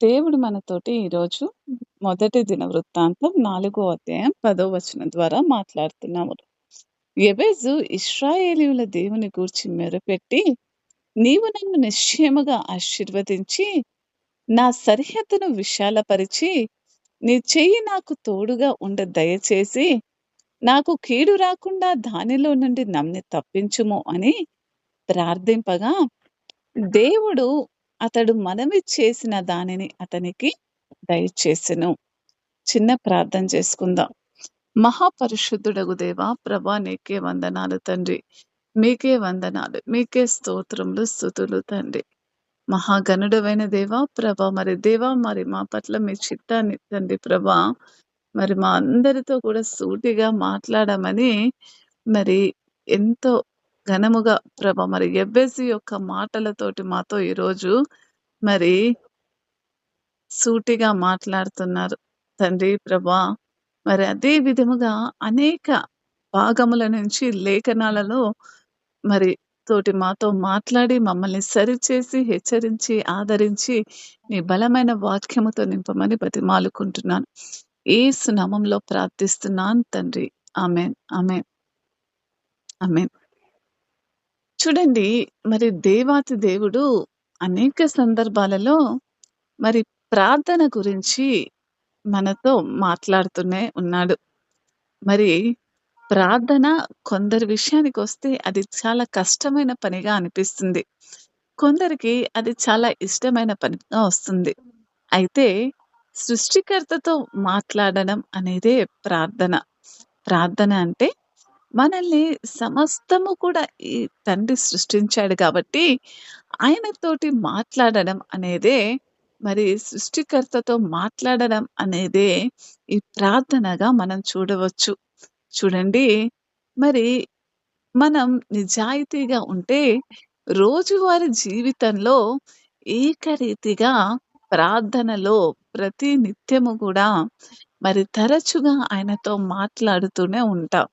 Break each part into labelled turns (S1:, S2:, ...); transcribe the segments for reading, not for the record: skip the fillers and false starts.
S1: దేవుడు మనతోటి ఈరోజు మొదటి దినవృత్తాంతం 4 అధ్యాయం 10 వచనం ద్వారా మాట్లాడుతున్నాము. యెబెజు ఇశ్రాయేలీయుల దేవుని గూర్చి మొరపెట్టి, నీవు నన్ను నిశ్చయముగా ఆశీర్వదించి, నా సరిహద్దును విశాలపరిచి, నీ చెయ్యి నాకు తోడుగా ఉండ దయచేసి, నాకు కీడు రాకుండా దానిలో నుండి నన్ను తప్పించుము అని ప్రార్థింపగా, దేవుడు అతడు మనవి చేసిన దానిని అతనికి దయచేసెను. చిన్న ప్రార్థన చేసుకుందాం. మహాపరిశుద్ధుడగు దేవా, ప్రభా నీకే వందనాలు తండ్రి. మీకే వందనాలు, మీకే స్తోత్రములు, స్తుతులు తండ్రి. మహాగణుడవైన దేవా, ప్రభా మరి మా పట్ల మీ చిత్తాన్ని తండ్రి ప్రభా, మరి మా అందరితో కూడా సూటిగా మాట్లాడమని మరి ఎంతో ఘనముగా ప్రభా మరి యెబెసు యొక్క మాటలతోటి మాతో ఈరోజు మరి సూటిగా మాట్లాడుతున్నారు తండ్రి ప్రభా. మరి అదే విధముగా అనేక భాగముల నుంచి లేఖనాలలో మరి తోటి మాతో మాట్లాడి మమ్మల్ని సరిచేసి, హెచ్చరించి, ఆదరించి నీ బలమైన వాక్యముతో నింపమని బతిమాలుకుంటున్నాను. యేసు నామములో ప్రార్థిస్తున్నాను తండ్రి. ఆమేన్. ఆమేన్. ఆమేన్. చూడండి, మరి దేవాతి దేవుడు అనేక సందర్భాలలో మరి ప్రార్థన గురించి మనతో మాట్లాడుతూనే ఉన్నాడు. మరి ప్రార్థన కొందరి విషయానికొస్తే అది చాలా కష్టమైన పనిగా అనిపిస్తుంది. కొందరికి అది చాలా ఇష్టమైన పనిగా వస్తుంది. అయితే సృష్టికర్తతో మాట్లాడడం అనేదే ప్రార్థన. ప్రార్థన అంటే మనల్ని సమస్తము కూడా ఈ తండ్రి సృష్టించాడు కాబట్టి, ఆయనతోటి మాట్లాడడం అనేదే మరి సృష్టికర్తతో మాట్లాడడం అనేదే ఈ ప్రార్థనగా మనం చూడవచ్చు. చూడండి, మరి మనం నిజాయితీగా ఉంటే రోజువారీ జీవితంలో ఏకరీతిగా ప్రార్థనలో ప్రతి నిత్యము కూడా మరి తరచుగా ఆయనతో మాట్లాడుతూనే ఉంటాం.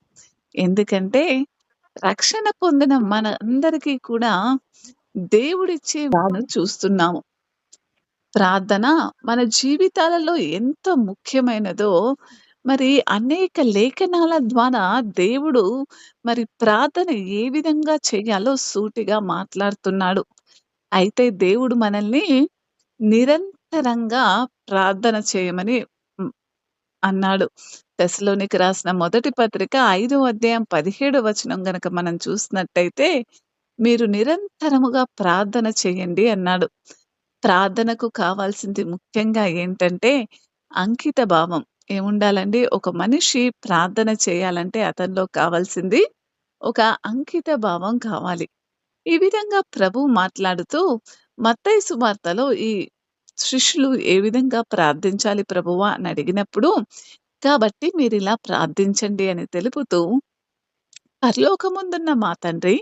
S1: ఎందుకంటే రక్షణ పొందిన మనందరికీ కూడా దేవుడిచ్చే చూస్తున్నాము. ప్రార్థన మన జీవితాలలో ఎంత ముఖ్యమైనదో మరి అనేక లేఖనాల ద్వారా దేవుడు మరి ప్రార్థన ఏ విధంగా చేయాలో సూటిగా మాట్లాడుతున్నాడు. అయితే దేవుడు మనల్ని నిరంతరంగా ప్రార్థన చేయమని హ్మ్, అన్నాడు. తెస్సలోనికి రాసిన మొదటి పత్రిక 5వ అధ్యాయం 17వ వచనం గనక మనం చూసినట్టయితే, మీరు నిరంతరముగా ప్రార్థన చేయండి అన్నాడు. ప్రార్థనకు కావాల్సింది ముఖ్యంగా ఏంటంటే అంకిత భావం. ఏముండాలండి? ఒక మనిషి ప్రార్థన చేయాలంటే అతనిలో కావాల్సింది ఒక అంకిత భావం కావాలి. ఈ విధంగా ప్రభువు మాట్లాడుతూ మత్తయి సువార్తలో ఈ శిష్యులు ఏ విధంగా ప్రార్థించాలి ప్రభువా అని అడిగినప్పుడు, కాబట్టి మీరిలా ప్రార్థించండి అని తెలుపుతూ, పరలోకమందున్న మా తండ్రి,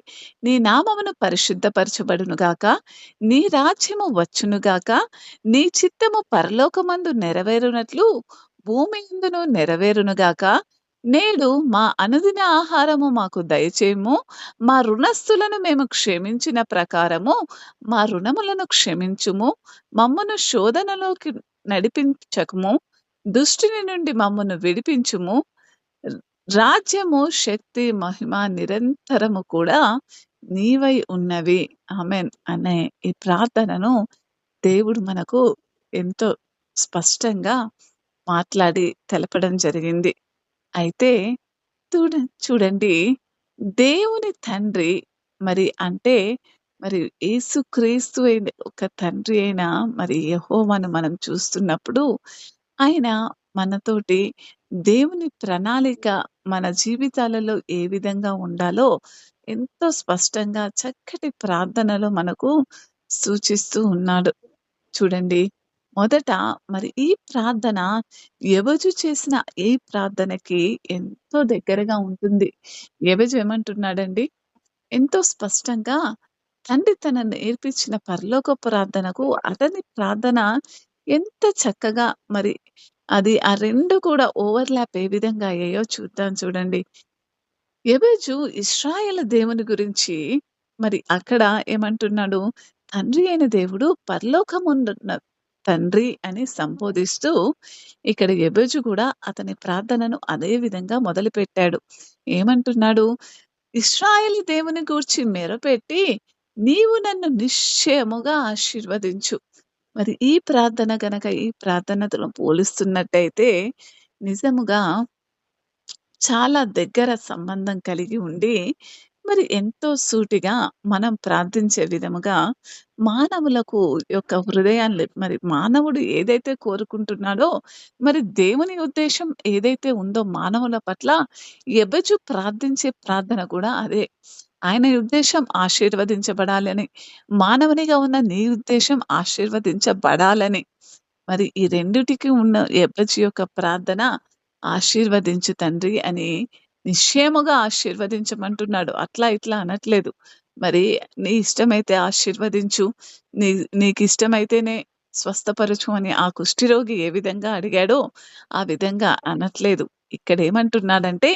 S1: నీ నామమును పరిశుద్ధపరచబడును గాక, నీ రాజ్యము వచ్చును గాక, నీ చిత్తము పరలోకమందు నెరవేరునట్లు భూమి యందును నెరవేరును గాక. నేడు మా అనుదిన ఆహారము మాకు దయచేయము. మా రుణస్థులను మేము క్షమించిన ప్రకారము మా రుణములను క్షమించుము. మమ్మను శోధనలోకి నడిపించకము. దుష్టుని నుండి మమ్మను విడిపించుము. రాజ్యము, శక్తి, మహిమ నిరంతరము కూడా నీవై ఉన్నవి. ఆమేన్ అనే ఈ ప్రార్థనను దేవుడు మనకు ఎంతో స్పష్టంగా మాట్లాడి తెలపడం జరిగింది. అయితే చూడండి, దేవుని తండ్రి మరి అంటే మరి యేసుక్రీస్తు అయిన ఒక తండ్రి అయిన మరి యెహోవాను మనం చూస్తున్నప్పుడు, ఆయన మనతోటి దేవుని ప్రణాళిక మన జీవితాలలో ఏ విధంగా ఉండాలో ఎంతో స్పష్టంగా చక్కటి ప్రార్థనలో మనకు సూచిస్తూ ఉన్నాడు. చూడండి, మొదట మరి ఈ ప్రార్థన యెబెజు చేసిన ఈ ప్రార్థనకి ఎంతో దగ్గరగా ఉంటుంది. యెబెజు ఏమంటున్నాడండి? ఎంతో స్పష్టంగా తండ్రి తనను నేర్పించిన పరలోక ప్రార్థనకు అతని ప్రార్థన ఎంత చక్కగా మరి అది ఆ 2 కూడా ఓవర్‌లాప్ ఏ విధంగా అయ్యాయో చూద్దాం చూడండి. యెబెజు ఇశ్రాయేలు దేవుని గురించి మరి అక్కడ ఏమంటున్నాడు? తండ్రి అయిన దేవుడు పరలోకమందున్న తండ్రి అని సంబోధిస్తూ ఇక్కడ ఎబెజు కూడా అతని ప్రార్థనను అదే విధంగా మొదలుపెట్టాడు. ఏమంటున్నాడు? ఇశ్రాయేలు దేవుని గూర్చి మొరపెట్టి, నీవు నన్ను నిశ్చయముగా ఆశీర్వదించు. మరి ఈ ప్రార్థన గనక ఈ ప్రార్థనతో పోలుస్తున్నట్టయితే నిజముగా చాలా దగ్గర సంబంధం కలిగి ఉండి, మరి ఎంతో సూటిగా మనం ప్రార్థించే విధముగా మానవులకు యొక్క హృదయాన్ని మరి మానవుడు ఏదైతే కోరుకుంటున్నాడో, మరి దేవుని ఉద్దేశ్యం ఏదైతే ఉందో మానవుల పట్ల, ఎబెజు ప్రార్థించే ప్రార్థన కూడా అదే. ఆయన ఉద్దేశ్యం ఆశీర్వదించబడాలని. మానవునిగా ఉన్న నీ ఉద్దేశ్యం ఆశీర్వదించబడాలని. మరి ఈ రెండిటికి ఉన్న ఎబ్బెజు యొక్క ప్రార్థన ఆశీర్వదించు తండ్రి అని నిశ్చయముగా ఆశీర్వదించమంటున్నాడు. అట్లా ఇట్లా అనట్లేదు. మరి నీ ఇష్టమైతే ఆశీర్వదించు. నీ నీకిష్టమైతేనే స్వస్థపరచు అని ఆ కుష్ఠిరోగి ఏ విధంగా అడిగాడో ఆ విధంగా అనట్లేదు. ఇక్కడేమంటున్నాడంటే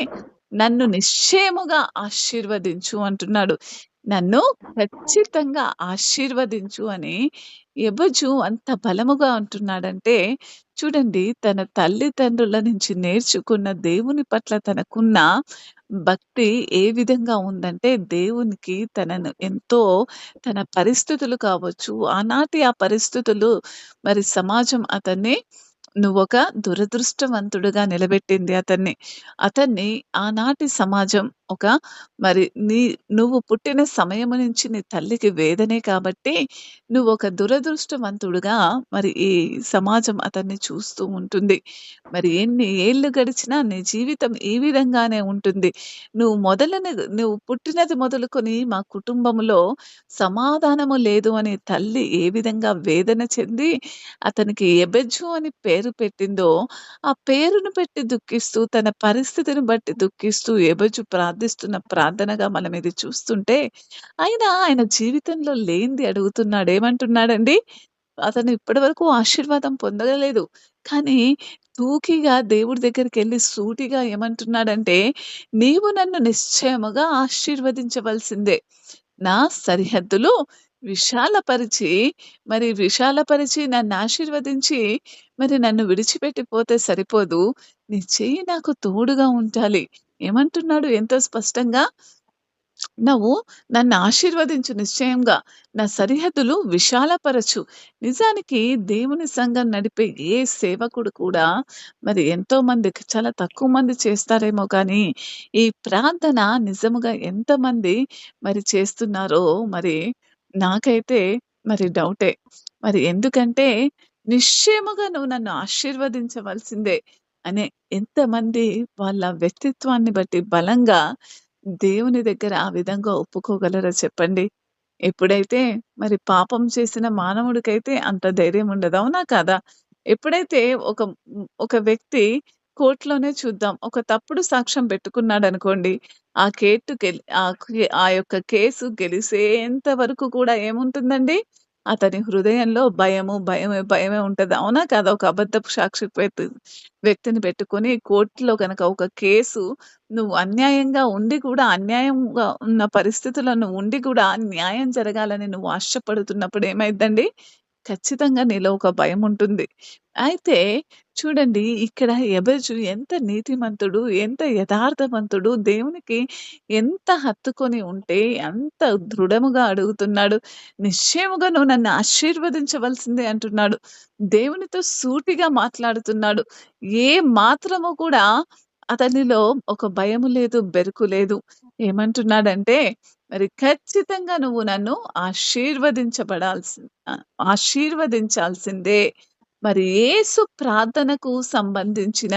S1: నన్ను నిశ్చయముగా ఆశీర్వదించు అంటున్నాడు. నన్ను ఖచ్చితంగా ఆశీర్వదించు అని ఎబజు అంత బలముగా అంటున్నాడంటే, చూడండి తన తల్లిదండ్రుల నుంచి నేర్చుకున్న దేవుని పట్ల తనకున్న భక్తి ఏ విధంగా ఉందంటే, దేవునికి తనను ఎంతో తన పరిస్థితులు కావచ్చు, ఆనాటి ఆ పరిస్థితులు మరి సమాజం అతన్ని నువ్వొక దురదృష్టవంతుడుగా నిలబెట్టింది అతన్ని. అతన్ని ఆనాటి సమాజం ఒక మరి నువ్వు పుట్టిన సమయము నుంచి నీ తల్లికి వేదనే కాబట్టి, నువ్వొక దురదృష్టవంతుడుగా మరి ఈ సమాజం అతన్ని చూస్తూ ఉంటుంది. మరి ఎన్ని ఏళ్ళు గడిచినా నీ జీవితం ఈ విధంగానే ఉంటుంది. నువ్వు పుట్టినది మొదలుకొని మా కుటుంబములో సమాధానము లేదు అని తల్లి ఏ విధంగా వేదన చెంది, అతనికి ఎబెజ్జు అని పేరు పెట్టిందో, ఆ పేరును పెట్టి దుఃఖిస్తూ, తన పరిస్థితిని బట్టి దుఃఖిస్తూ ఎబెజు ప్రార్థిస్తున్న ప్రార్థనగా మనం ఇది చూస్తుంటే, ఆయన జీవితంలో లేనిది అడుగుతున్నాడు. ఏమంటున్నాడండి? అతను ఇప్పటివరకు ఆశీర్వాదం పొందలేదు. కానీ టూకీగా దేవుడి దగ్గరికెళ్లి సూటిగా ఏమంటున్నాడంటే, "నీవు నన్ను నిశ్చయముగా ఆశీర్వదించవలసిందే. నా సరిహద్దులు విశాలపరిచి, విశాలపరిచి నన్నాశీర్వదించి, మరి నన్ను విడిచిపెట్టి పోతే సరిపోదు. నీ చెయ్యి నాకు తోడుగా ఉండాలి." ఏమంటున్నాడు ఎంతో స్పష్టంగా? "నువ్వు నన్ను ఆశీర్వదించు నిశ్చయంగా. నా సరిహద్దులు విశాలపరచు." నిజానికి దేవుని సంఘం నడిపే ఏ సేవకుడు కూడా మరి ఎంతో మందికి చాలా తక్కువ మంది చేస్తారేమో కానీ, ఈ ప్రార్థన నిజముగా ఎంతమంది మరి చేస్తున్నారో మరి నాకైతే మరి డౌటే. మరి ఎందుకంటే, నిశ్చయముగా నువ్వు నన్ను ఆశీర్వదించవలసిందే అనే ఎంతమంది వాళ్ళ వ్యక్తిత్వాన్ని బట్టి బలంగా దేవుని దగ్గర ఆ విధంగా ఒప్పుకోగలరో చెప్పండి? ఎప్పుడైతే మరి పాపం చేసిన మానవుడికైతే అంత ధైర్యం ఉండదు. అవునా? కాదా? ఎప్పుడైతే ఒక వ్యక్తి కోర్ట్‌లోనే చూద్దాం. ఒక తప్పుడు సాక్ష్యం పెట్టుకున్నాడనుకోండి. ఆ కేటు గెల్ ఆ యొక్క కేసు గెలిసేంత వరకు కూడా ఏముంటుందండి? అతని హృదయంలో భయమే ఉంటది. అవునా? కాదా? ఒక అబద్ధపు సాక్షి వ్యక్తిని పెట్టుకొని కోర్ట్‌లో గనక ఒక కేసు నువ్వు అన్యాయంగా ఉండి కూడా అన్యాయంగా ఉన్న పరిస్థితులను ఉండి కూడా న్యాయం జరగాలని నువ్వు ఆశపడుతున్నప్పుడు ఏమైద్దండి? ఖచ్చితంగా నీలో ఒక భయముంటుంది. అయితే చూడండి ఇక్కడ ఎబెజు ఎంత నీతిమంతుడు, ఎంత యథార్థవంతుడు, దేవునికి ఎంత హత్తుకొని ఉంటే అంత దృఢముగా అడుగుతున్నాడు. నిశ్చయముగా నువ్వు నన్ను ఆశీర్వదించవలసిందే అంటున్నాడు. దేవునితో సూటిగా మాట్లాడుతున్నాడు. ఏ మాత్రము కూడా అతనిలో ఒక భయము లేదు, బెరుకు లేదు. ఏమంటున్నాడంటే, మరి ఖచ్చితంగా నువ్వు నన్ను ఆశీర్వదించబడాల్సి ఆశీర్వదించాల్సిందే. మరి యేసు ప్రార్థనకు సంబంధించిన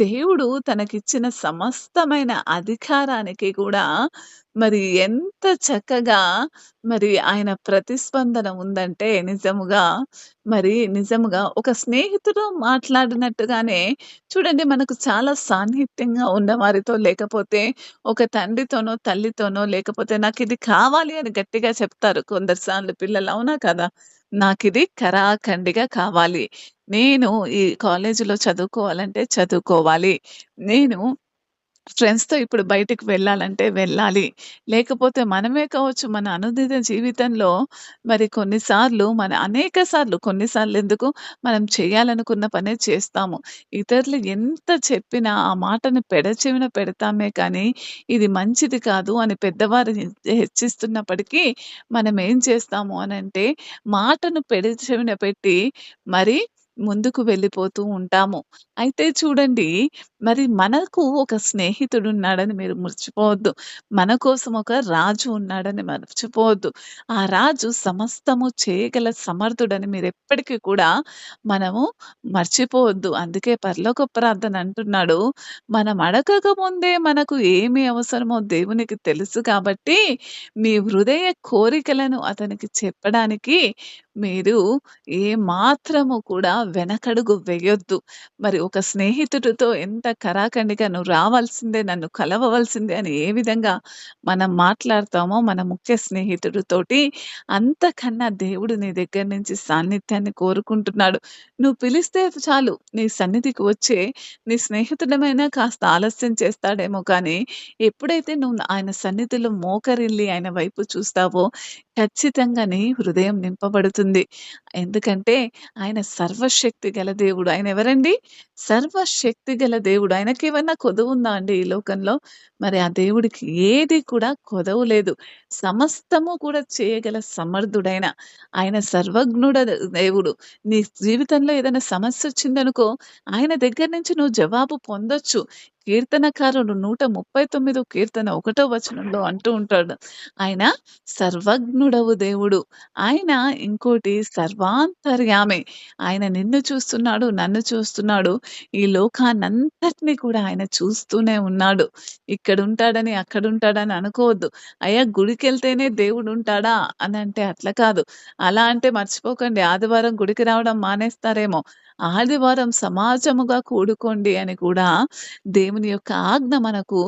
S1: దేవుడు తనకిచ్చిన సమస్తమైన అధికారానికి కూడా మరి ఎంత చక్కగా మరి ఆయన ప్రతిస్పందన ఉందంటే నిజముగా ఒక స్నేహితుడు మాట్లాడినట్టుగానే చూడండి మనకు చాలా సాన్నిహిత్యంగా ఉన్న వారితో లేకపోతే ఒక తండ్రితోనో, తల్లితోనో లేకపోతే నాకిది కావాలి అని గట్టిగా చెప్తారు కొందరు సార్లు పిల్లలు. అవునా కదా? నాకిది ఖరాఖండిగా కావాలి. నేను ఈ కాలేజీలో చదువుకోవాలంటే చదువుకోవాలి. నేను ఫ్రెండ్స్‌తో ఇప్పుడు బయటికి వెళ్ళాలంటే వెళ్ళాలి. లేకపోతే మనమే కావచ్చు మన అనుదిన జీవితంలో మరి కొన్నిసార్లు అనేక సార్లు కొన్నిసార్లెందుకు మనం చేయాలనుకున్న పనే చేస్తాము. ఇతరులు ఎంత చెప్పినా ఆ మాటను పెడచెవిన పెడతామే కానీ, ఇది మంచిది కాదు అని పెద్దవారు హెచ్చిస్తున్నప్పటికీ మనం ఏం చేస్తాము అనంటే, మాటను పెడచెవిన పెట్టి మరి ముందుకు వెళ్ళిపోతూ ఉంటాము. అయితే చూడండి మరి మనకు ఒక స్నేహితుడున్నాడని మీరు మర్చిపోవద్దు. మన కోసం ఒక రాజు ఉన్నాడని మర్చిపోవద్దు. ఆ రాజు సమస్తము చేయగల సమర్థుడని మీరెప్పటికి కూడా మనము మర్చిపోవద్దు. అందుకే పరలోక ప్రార్థన అంటున్నాడు, మనం అడగక ముందే మనకు ఏమి అవసరమో దేవునికి తెలుసు కాబట్టి, మీ హృదయ కోరికలను అతనికి చెప్పడానికి మీరు ఏమాత్రము కూడా వెనకడుగు వేయొద్దు. మరి ఒక స్నేహితుడితో ఎంత కరాకండిగా "నువ్వు రావాల్సిందే, నన్ను కలవవలసిందే" అని ఏ విధంగా మనం మాట్లాడతామో మన ముఖ్య స్నేహితుడితోటి, అంతకన్నా దేవుడు నీ దగ్గర నుంచి సాన్నిధ్యాన్ని కోరుకుంటున్నాడు. నువ్వు పిలిస్తే చాలు నీ సన్నిధికి వచ్చే నీ స్నేహితుడమైనా కాస్త ఆలస్యం చేస్తాడేమో కానీ, ఎప్పుడైతే నువ్వు ఆయన సన్నిధిలో మోకరిల్లి ఆయన వైపు చూస్తావో, ఖచ్చితంగా నీ హృదయం నింపబడుతుంది. ఎందుకంటే ఆయన సర్వశక్తి గల దేవుడు. ఆయన ఎవరండి? సర్వశక్తి గల దేవుడు. ఆయనకేమన్నా కొదువుందా అండి ఈ లోకంలో? మరి ఆ దేవుడికి ఏది కూడా కొదవ లేదు. సమస్తము కూడా చేయగల సమర్థుడైన ఆయన సర్వజ్ఞుడ దేవుడు. నీ జీవితంలో ఏదైనా సమస్యొచ్చిందనుకో, ఆయన దగ్గర నుంచి నువ్వు జవాబు పొందొచ్చు. కీర్తనకారుడు 139 కీర్తన 1 వచనంలో అంటూ ఉంటాడు. ఆయన సర్వజ్ఞుడవు దేవుడు. ఆయన ఇంకోటి సర్వాంతర్యామి. ఆయన నిన్ను చూస్తున్నాడు, నన్ను చూస్తున్నాడు. ఈ లోకాన్నంతటిని కూడా ఆయన చూస్తూనే ఉన్నాడు. ఇక్కడుంటాడని, అక్కడుంటాడని అనుకోవద్దు. అయ్యా! గుడికెళ్తేనే దేవుడుంటాడా అనంటే అట్లా కాదు. అలా అంటే మర్చిపోకండి ఆదివారం గుడికి రావడం మానేస్తారేమో. ఆదివారం సమాజముగా కూడుకోండి అని కూడా దేవుని యొక్క ఆజ్ఞ మనకు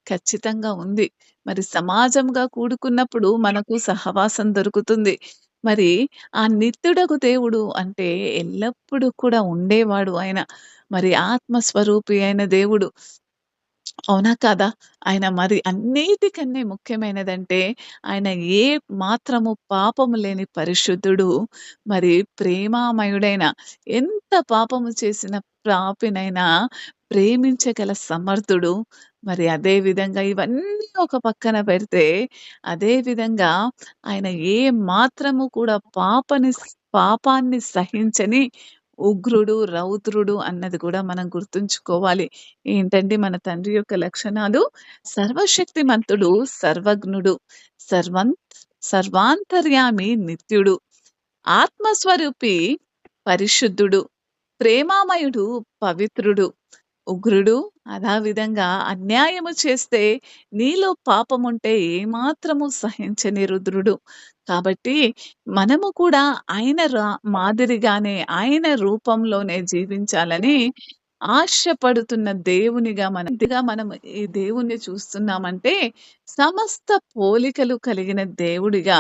S1: ఖచ్చితంగా ఉంది. మరి సమాజంగా కూడుకున్నప్పుడు మనకు సహవాసం దొరుకుతుంది. మరి ఆ నిత్యుడగు దేవుడు అంటే ఎల్లప్పుడూ కూడా ఉండేవాడు ఆయన. మరి ఆత్మ స్వరూపి అయిన దేవుడు. అవునా? కాదా? ఆయన మరి అన్నిటికన్నా ముఖ్యమైనదంటే ఆయన ఏ మాత్రము పాపము లేని పరిశుద్ధుడు. మరి ప్రేమామయుడైన ఎంత పాపము చేసిన పాపినైనా ప్రేమించగల సమర్థుడు. మరి అదే విధంగా ఇవన్నీ ఒక పక్కన పెడితే, అదే విధంగా ఆయన ఏ మాత్రము కూడా పాపాన్ని సహించని ఉగ్రుడు, రౌద్రుడు అన్నది కూడా మనం గుర్తుంచుకోవాలి. ఏంటండి మన తండ్రి యొక్క లక్షణాలు? సర్వశక్తిమంతుడు, సర్వజ్ఞుడు, సర్వం సర్వాంతర్యామి, నిత్యుడు, ఆత్మస్వరూపి, పరిశుద్ధుడు, ప్రేమామయుడు, పవిత్రుడు, ఉగ్రుడు, అదావిధంగా అన్యాయము చేస్తే నీలో పాపముంటే ఏమాత్రము సహించని రుద్రుడు. కాబట్టి మనము కూడా ఆయన మాదిరిగానే ఆయన రూపంలోనే జీవించాలని ఆశపడుతున్న మనము ఈ దేవుణ్ణి చూస్తున్నామంటే సమస్త పోలికలు కలిగిన దేవుడిగా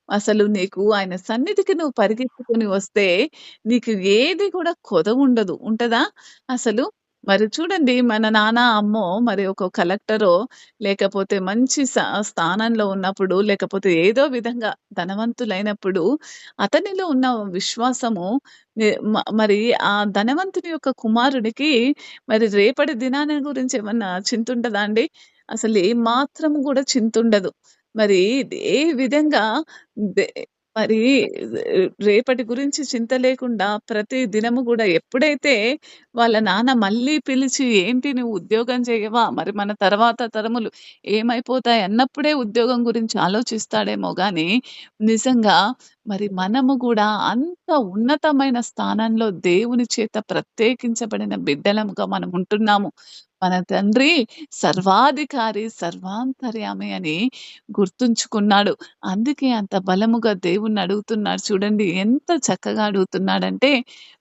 S1: అసలు నీకు ఆయన సన్నిధికి నువ్వు పరిగెత్తుకొని వస్తే నీకు ఏది కూడా కొదవుండదు. ఉంటదా? అసలు మరి చూడండి మన నాన్న, అమ్మో మరి ఒక కలెక్టరో లేకపోతే మంచి స్థానంలో ఉన్నప్పుడు లేకపోతే ఏదో విధంగా ధనవంతులైనప్పుడు అతనిలో ఉన్న విశ్వాసము మరి ఆ ధనవంతుని యొక్క కుమారుడికి మరి రేపటి దినాన్ని గురించి ఏమన్నా చింతుంటదా అండి? అసలు ఏమాత్రం గూడా చింతుండదు. మరి ఏ విధంగా దె మరి రేపటి గురించి చింత లేకుండా ప్రతి దినము గూడా ఎప్పుడైతే వాళ్ళ నాన్న మళ్ళీ పిలిచి, "ఏంటి నువ్వు ఉద్యోగం చేయవా? మరి మన తర్వాత తరములు ఏమైపోతాయి?" అన్నప్పుడే ఉద్యోగం గురించి ఆలోచిస్తాడేమో గానీ, నిజంగా మరి మనము గూడా అంత ఉన్నతమైన స్థానంలో దేవుని చేత ప్రత్యేకించబడిన బిడ్డలముగా మనముంటున్నాము. మన తండ్రి సర్వాధికారి, సర్వాంతర్యామి అని గుర్తుంచుకున్నాడు. అందుకే అంత బలముగా దేవుణ్ణడుగుతున్నాడు చూడండి. ఎంత చక్కగా అడుగుతున్నాడంటే,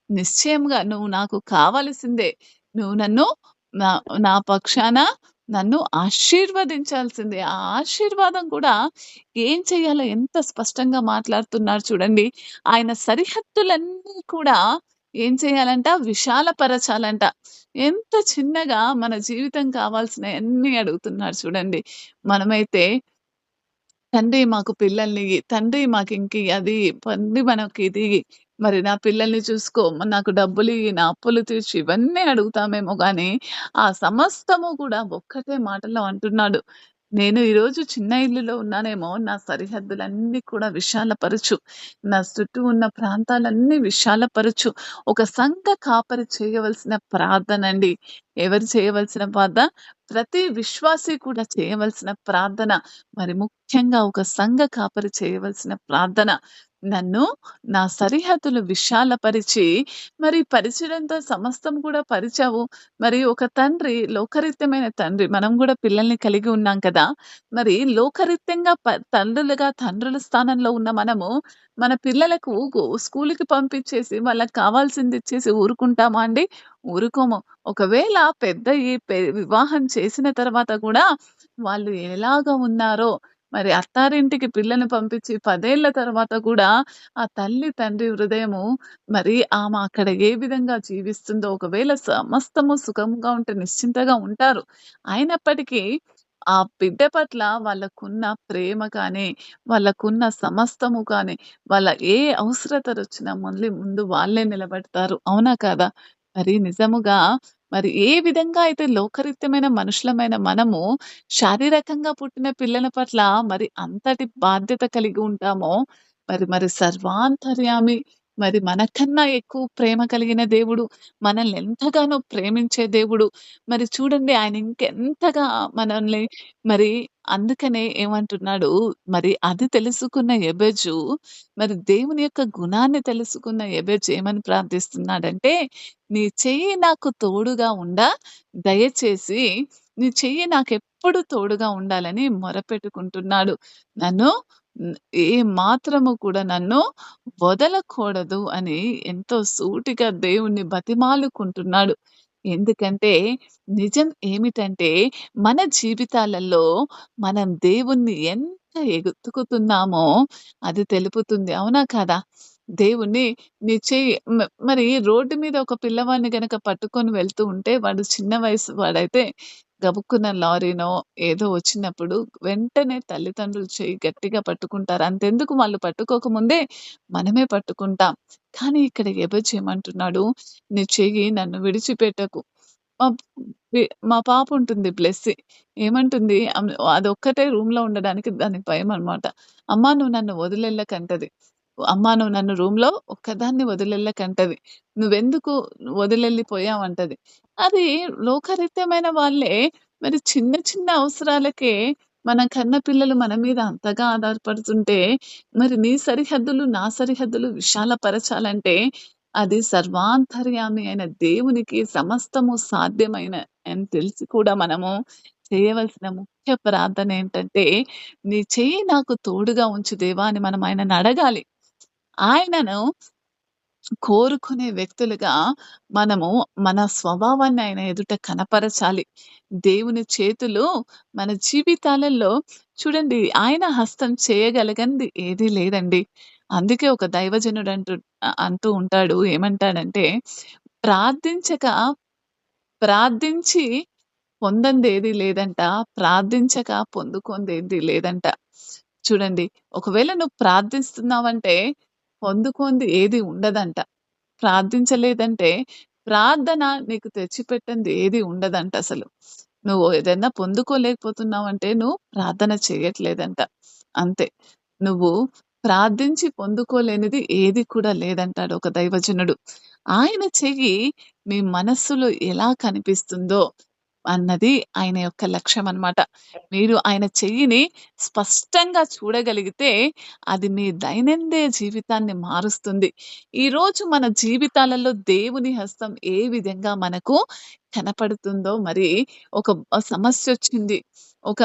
S1: నిశ్చయంగా నువ్వు నాకు కావలసిందే. నువ్వు నన్ను నా నా పక్షాన నన్ను ఆశీర్వదించాల్సిందే. ఆ ఆశీర్వాదం కూడా ఏం చేయాలో ఎంత స్పష్టంగా మాట్లాడుతున్నాడు చూడండి. ఆయన సరిహద్దులన్నీ కూడా ఏం చేయాలంట? విశాలపరచాలంట. ఎంత చిన్నగా మన జీవితం కావాల్సినయన్నీ అడుగుతున్నాడు చూడండి. మనమైతే తండ్రి మాకు పిల్లల్నియ్యి, తండ్రి మాకింక అది, తండ్రి మనకిది, మరి నా పిల్లల్ని చూసుకో, నాకు డబ్బులియ్యి, నా అప్పులు తీర్చు ఇవన్నీ అడుగుతామేమో గానీ, ఆ సమస్తము కూడా ఒక్కటే మాటలో అంటున్నాడు. నేను ఈరోజు చిన్న ఇల్లులో ఉన్నానేమో, నా సరిహద్దులన్నీ కూడా విశాలపరచు. నా చుట్టూ ఉన్న ప్రాంతాలన్నీ విశాలపరచు. ఒక సంఘ కాపరి చేయవలసిన ప్రార్థనండి. ఎవరు చేయవలసిన ప్రార్థన? ప్రతి విశ్వాసి కూడా చేయవలసిన ప్రార్థన. మరి ముఖ్యంగా ఒక సంఘ కాపరి చేయవలసిన ప్రార్థన. నన్ను నా సరిహద్దులు విశాలపరిచి, మరి పరిచయంతో సమస్తం కూడా పరిచావు. మరి ఒక తండ్రి, లోకరీత్యమైన తండ్రి, మనం గూడా పిల్లల్ని కలిగి ఉన్నాం కదా! మరి లోకరీత్యంగా తండ్రులుగా, తండ్రుల స్థానంలో ఉన్న మనము, మన పిల్లలకు స్కూలుకి పంపించేసి, వాళ్ళకి కావాల్సింది ఇచ్చేసి ఊరుకుంటామా అండి? ఊరుకోము. ఒకవేళ పెద్దయ్యి వివాహం చేసిన తర్వాత కూడా వాళ్ళు ఎలాగా ఉన్నారో, మరి అత్తారింటికి పిల్లని పంపించి 10 ఏళ్ల తర్వాత కూడా ఆ తల్లి, తండ్రి హృదయము, మరి ఆమె అక్కడ ఏ విధంగా జీవిస్తుందో, ఒకవేళ సమస్తము సుఖంగా ఉంటే నిశ్చింతగా ఉంటారు. అయినప్పటికీ ఆ బిడ్డ పట్ల వాళ్ళకున్న ప్రేమ కానీ, వాళ్ళకున్న సమస్తము కానీ, వాళ్ళ ఏ అవసరతలొచ్చినా మళ్ళీ ముందు వాళ్ళే నిలబడతారు. అవునా కాదా? మరి నిజముగా మరి ఏ విధంగా అయితే లోకరీత్యమైన మనుషులమైన మనము శారీరకంగా పుట్టిన పిల్లల పట్ల మరి అంతటి బాధ్యత కలిగి ఉంటామో, మరి మరి సర్వాంతర్యామి, మరి మనకన్నా ఎక్కువ ప్రేమ కలిగిన దేవుడు, మనల్ని ఎంతగానో ప్రేమించే దేవుడు. మరి చూడండి ఆయన ఇంకెంతగా మనల్ని, మరి అందుకనే ఏమంటున్నాడు, మరి అది తెలుసుకున్న ఎబెజు, మరి దేవుని యొక్క గుణాన్ని తెలుసుకున్న ఎబెజు ఏమని ప్రార్థిస్తున్నాడంటే, నీ చెయ్యి నాకు తోడుగా దయచేసి నీ చెయ్యి నాకెప్పుడు తోడుగా ఉండాలని మొరపెట్టుకుంటున్నాడు. నన్ను హ్మ్, ఏ మాత్రము కూడా నన్ను వదలకూడదు అని ఎంతో సూటిగా దేవుణ్ణి బతిమాలుకుంటున్నాడు. ఎందుకంటే నిజం ఏమిటంటే, మన జీవితాలలో మనం దేవుణ్ణి ఎంత ఎతుకుతున్నామో అది తెలుపుతుంది. అవునా కాదా? దేవుణ్ణి నీ చెయ్యి మరి రోడ్డు మీద ఒక పిల్లవాడిని గనక పట్టుకొని వెళ్తూ ఉంటే, వాడు చిన్న వయసు వాడైతే గబుక్కున లారీనో ఏదో వచ్చినప్పుడు వెంటనే తల్లిదండ్రులు చెయ్యి గట్టిగా పట్టుకుంటారు. అంతెందుకు వాళ్ళు పట్టుకోకముందే మనమే పట్టుకుంటాం. కానీ ఇక్కడ ఎబజ్ ఏమంటున్నాడు, "నీ చెయ్యి నన్ను విడిచిపెట్టకు." మా వి మా పాప ఉంటుంది బ్లెస్సీ. ఏమంటుంది అదొక్కటే రూమ్‌లో ఉండడానికి దానికి భయమనమాట. "అమ్మా నువ్వు నన్ను వదిలెళ్ళకంటది. అమ్మా నువ్వు నన్ను రూమ్‌లో ఒక్కదాన్ని వదిలెళ్ళకంటది. నువ్వెందుకు వదిలెళ్ళిపోయావంటది." అది లోకరీత్యమైన వాళ్ళే మరి చిన్న చిన్న అవసరాలకే మన కన్న పిల్లలు మన మీద అంతగా ఆధారపడుతుంటే, మరి నీ సరిహద్దులు, నా సరిహద్దులు విశాలపరచాలంటే అది సర్వాంతర్యామి అయిన దేవునికి సమస్తము సాధ్యమైన అని తెలిసి కూడా మనము చేయవలసిన ముఖ్య ప్రార్థన ఏంటంటే, నీ చెయ్యి నాకు తోడుగా ఉంచు దేవా అని మనం ఆయనను అడగాలి. ఆయనను కోరుకునే వ్యక్తులుగా మనము మన స్వభావాన్ని ఆయన ఎదుట కనపరచాలి. దేవుని చేతులు మన జీవితాలలో చూడండి, ఆయన హస్తం చేయగలిగంది ఏదీ లేదండి. అందుకే ఒక దైవజనుడు అంటూ ఉంటాడు. ఏమంటాడంటే, ప్రార్థించక ప్రార్థించి పొందందేది లేదంట. ప్రార్థించక పొందుకుందేది లేదంట. చూడండి, ఒకవేళ నువ్వు ప్రార్థిస్తున్నావంటే పొందుకోంది ఏది ఉండదంట. ప్రార్థించలేదంటే ప్రార్థన నీకు తెచ్చిపెట్టంది ఏది ఉండదంటసలు. నువ్వు ఏదైనా పొందుకోలేకపోతున్నావంటే నువ్వు ప్రార్థన చేయట్లేదంట. అంతే. నువ్వు ప్రార్థించి పొందుకోలేనిది ఏది కూడా లేదంటాడు ఒక దైవజనుడు. ఆయన చెయ్యి మీ మనస్సులో ఎలా కనిపిస్తుందో అన్నది ఆయన యొక్క లక్ష్యమనమాట. మీరు ఆయన చెయ్యిని స్పష్టంగా చూడగలిగితే అది మీ దైనందిన జీవితాన్ని మారుస్తుంది. ఈరోజు మన జీవితాలలో దేవుని హస్తం ఏ విధంగా మనకు కనపడుతుందో, మరి ఒక సమస్యొచ్చింది. ఒక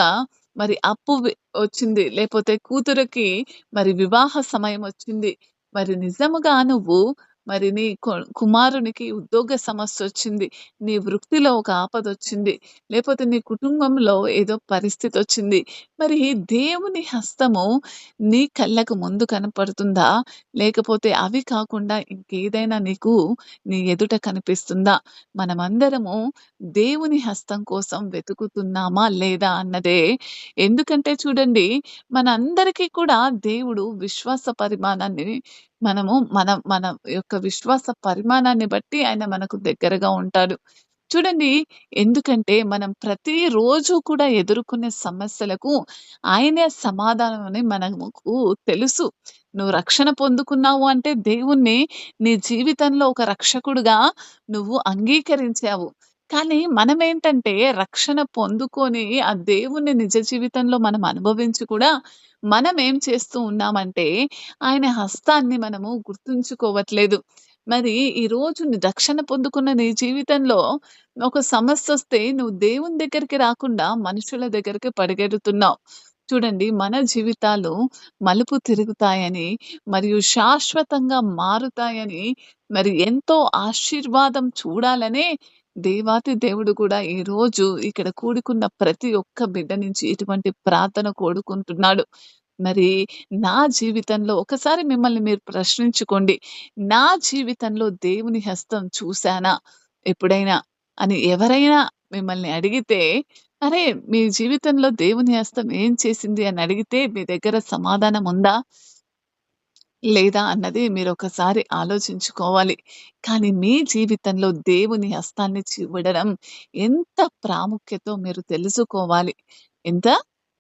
S1: మరి అప్పు వచ్చింది. లేపోతే కూతురికి మరి వివాహ సమయమొచ్చింది. మరి నిజముగా నువ్వు మరి నీ కుమారునికి ఉద్యోగ సమస్యొచ్చింది. నీ వృత్తిలో ఒక ఆపదొచ్చింది. లేపోతే నీ కుటుంబంలో ఏదో పరిస్థితొచ్చింది. మరి దేవుని హస్తము నీ కళ్ళకు ముందు కనపడుతుందా? లేకపోతే అవి కాకుండా ఇంకేదైనా నీకు నీ ఎదుట కనిపిస్తుందా? మనమందరము దేవుని హస్తం కోసం వెతుకుతున్నామా లేదా అన్నదే. ఎందుకంటే చూడండి, మనందరికీ కూడా దేవుడు విశ్వాస పరిమాణాన్ని మన మన యొక్క విశ్వాస పరిమాణాన్ని బట్టి ఆయన మనకు దగ్గరగా ఉంటాడు. చూడండి, ఎందుకంటే మనం ప్రతిరోజు కూడా ఎదుర్కొనే సమస్యలకు ఆయనే సమాధానం అని మనకు తెలుసు. నువ్వు రక్షణ పొందుకున్నావు అంటే దేవుణ్ణి నీ జీవితంలో ఒక రక్షకుడుగా నువ్వు అంగీకరించావు. కానీ మనమేంటంటే రక్షణ పొందుకొని ఆ దేవుణ్ణి నిజ జీవితంలో మనం అనుభవించి కూడా మనమేం చేస్తూ ఉన్నామంటే ఆయన హస్తాన్ని మనము గుర్తుంచుకోవట్లేదు. మరి ఈరోజు రక్షణ పొందుకున్న నీ జీవితంలో ఒక సమస్యొస్తే నువ్వు దేవుని దగ్గరికి రాకుండా మనుషుల దగ్గరికి పరిగెడుతున్నావు. చూడండి, మన జీవితాలు మలుపు తిరుగుతాయని, మరియు శాశ్వతంగా మారుతాయని, మరి ఎంతో ఆశీర్వాదం చూడాలనే దేవాతి దేవుడు కూడా ఈరోజు ఇక్కడ కూడుకున్న ప్రతి ఒక్క బిడ్డ నుంచి ఇటువంటి ప్రార్థన కోరుకుంటున్నాడు. మరి నా జీవితంలో ఒకసారి మిమ్మల్ని మీరు ప్రశ్నించుకోండి. నా జీవితంలో దేవుని హస్తం చూసానా ఎప్పుడైనా అని ఎవరైనా మిమ్మల్ని అడిగితే, అరే! మీ జీవితంలో దేవుని హస్తం ఏం చేసింది అని అడిగితే మీ దగ్గర సమాధానం ఉందా? లేదా అన్నది మీరొకసారి ఆలోచించుకోవాలి. కానీ మీ జీవితంలో దేవుని హస్తాన్ని చూడడం ఎంత ప్రాముఖ్యతో మీరు తెలుసుకోవాలి. ఎంత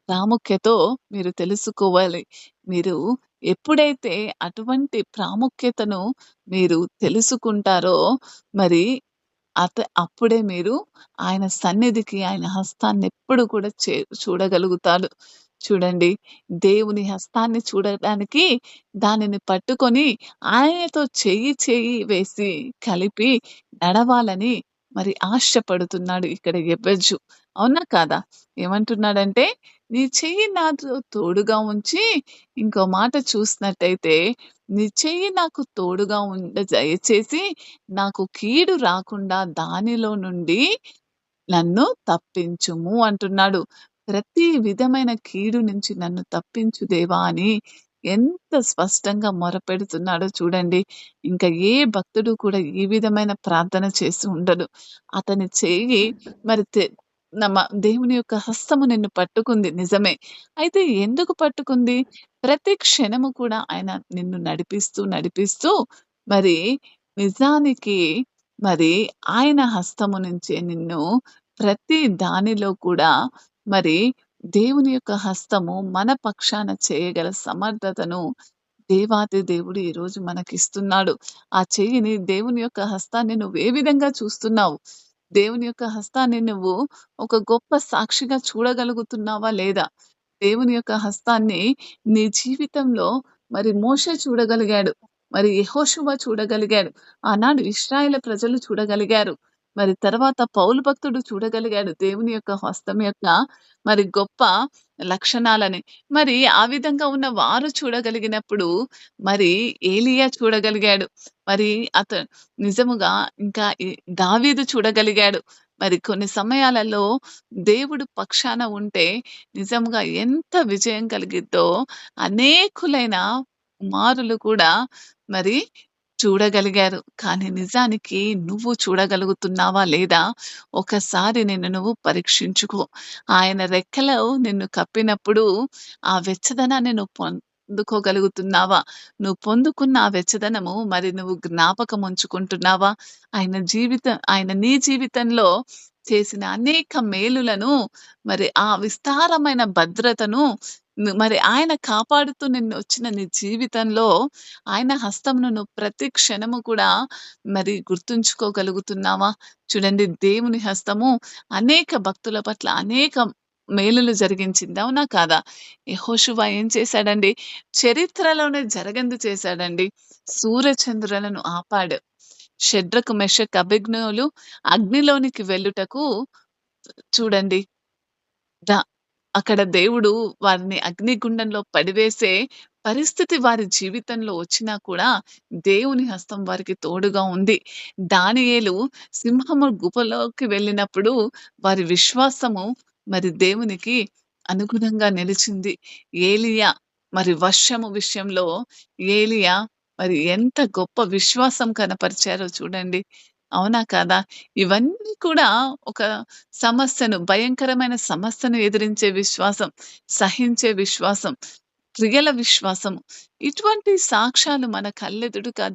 S1: ప్రాముఖ్యతో మీరు తెలుసుకోవాలి. మీరు ఎప్పుడైతే అటువంటి ప్రాముఖ్యతను మీరు తెలుసుకుంటారో, మరి అప్పుడే మీరు ఆయన సన్నిధికి, ఆయన హస్తాన్నెప్పుడు కూడా చూడగలుగుతారు. చూడండి, దేవుని హస్తాన్ని చూడడానికి దానిని పట్టుకొని ఆయనతో చెయ్యి వేసి కలిపి నడవాలని మరి ఆశపడుతున్నాడు ఇక్కడ ఎబెజ్జు. అవునా కాదా? ఏమంటున్నాడంటే, నీ చెయ్యి నాతో తోడుగా ఉంచి, ఇంకో మాట చూసినట్టయితే, నీ చెయ్యి నాకు తోడుగా దయచేసి నాకు కీడు రాకుండా దానిలో నుండి నన్ను తప్పించుము అంటున్నాడు. ప్రతి విధమైన కీడు నుంచి నన్ను తప్పించు దేవా అని ఎంత స్పష్టంగా మొరపెడుతున్నాడో చూడండి. ఇంకా ఏ భక్తుడు కూడా ఈ విధమైన ప్రార్థన చేసి ఉండడు. అతని చెయ్యి మరి దేవుని యొక్క హస్తము నిన్ను పట్టుకుంది నిజమే. అయితే ఎందుకు పట్టుకుంది? ప్రతి క్షణము కూడా ఆయన నిన్ను నడిపిస్తూ మరి నిజానికి మరి ఆయన హస్తము నుంచే నిన్ను ప్రతి దానిలో కూడా మరి దేవుని యొక్క హస్తము మన పక్షాన చేయగల సమర్థతను దేవాతి దేవుడు ఈరోజు మనకిస్తున్నాడు. ఆ చెయ్యిని, దేవుని యొక్క హస్తాన్ని నువ్వు ఏ విధంగా చూస్తున్నావు? దేవుని యొక్క హస్తాన్ని నువ్వు ఒక గొప్ప సాక్షిగా చూడగలుగుతున్నావా లేదా? దేవుని యొక్క హస్తాన్ని నీ జీవితంలో మరి మోషే చూడగలిగాడు. మరి యెహోషువ చూడగలిగాడు. ఆనాడు ఇశ్రాయేలు ప్రజలు చూడగలిగారు. మరి తర్వాత పౌలు భక్తుడు చూడగలిగాడు దేవుని యొక్క హస్తం యొక్క మరి గొప్ప లక్షణాలని. మరి ఆ విధంగా ఉన్న వారు చూడగలిగినప్పుడు మరి ఏలీయా చూడగలిగాడు. మరి నిజముగా ఇంకా దావీదు చూడగలిగాడు. మరి కొన్ని సమయాలలో దేవుడు పక్షాన ఉంటే నిజంగా ఎంత విజయం కలిగిద్దో అనేకులైన కుమారులు కూడా మరి చూడగలిగారు. కానీ నిజానికి నువ్వు చూడగలుగుతున్నావా లేదా? ఒకసారి నిన్ను నువ్వు పరీక్షించుకో. ఆయన రెక్కలు నిన్ను కప్పినప్పుడు ఆ వెచ్చదనాన్ని నువ్వు పొందుకోగలుగుతున్నావా? నువ్వు పొందుకున్న ఆ వెచ్చదనము మరి నువ్వు జ్ఞాపకం ఉంచుకుంటున్నావా? ఆయన నీ జీవితంలో చేసిన అనేక మేలులను, మరి ఆ విస్తారమైన భద్రతను మరి ఆయన కాపాడుతూ వచ్చిన నీ జీవితంలో ఆయన హస్తమును నువ్వు ప్రతి క్షణము కూడా మరి గుర్తుంచుకోగలుగుతున్నావా? చూడండి, దేవుని హస్తము అనేక భక్తుల పట్ల అనేక మేలులు జరిగించింది. అవునా కాదా? యెహోషువ ఏం చేశాడండి? చరిత్రలోనే జరగంది చేశాడండి. సూర్యచంద్రులను ఆపాడు. షడ్రకు, మెషక్, అబేద్నెగోలు అగ్నిలోనికి వెళ్ళుటకు చూడండి, ద అక్కడ దేవుడు వారిని అగ్నిగుండంలో పడివేసే పరిస్థితి వారి జీవితంలో వచ్చినా కూడా దేవుని హస్తం వారికి తోడుగా ఉంది. దానియేలు సింహము గుహలోకి వెళ్ళినప్పుడు వారి విశ్వాసము మరి దేవునికి అనుగుణంగా నిలిచింది. ఏలీయా మరి వర్షము విషయంలో ఏలీయా మరి ఎంత గొప్ప విశ్వాసం కనపరిచారో చూడండి. అవునా కాదా? ఇవన్నీ కూడా ఒక భయంకరమైన సమస్యను ఎదిరించే విశ్వాసం, సహించే విశ్వాసం, క్రియల విశ్వాసం. ఇటువంటి సాక్ష్యాలు మన కళ్ళెదుడుగా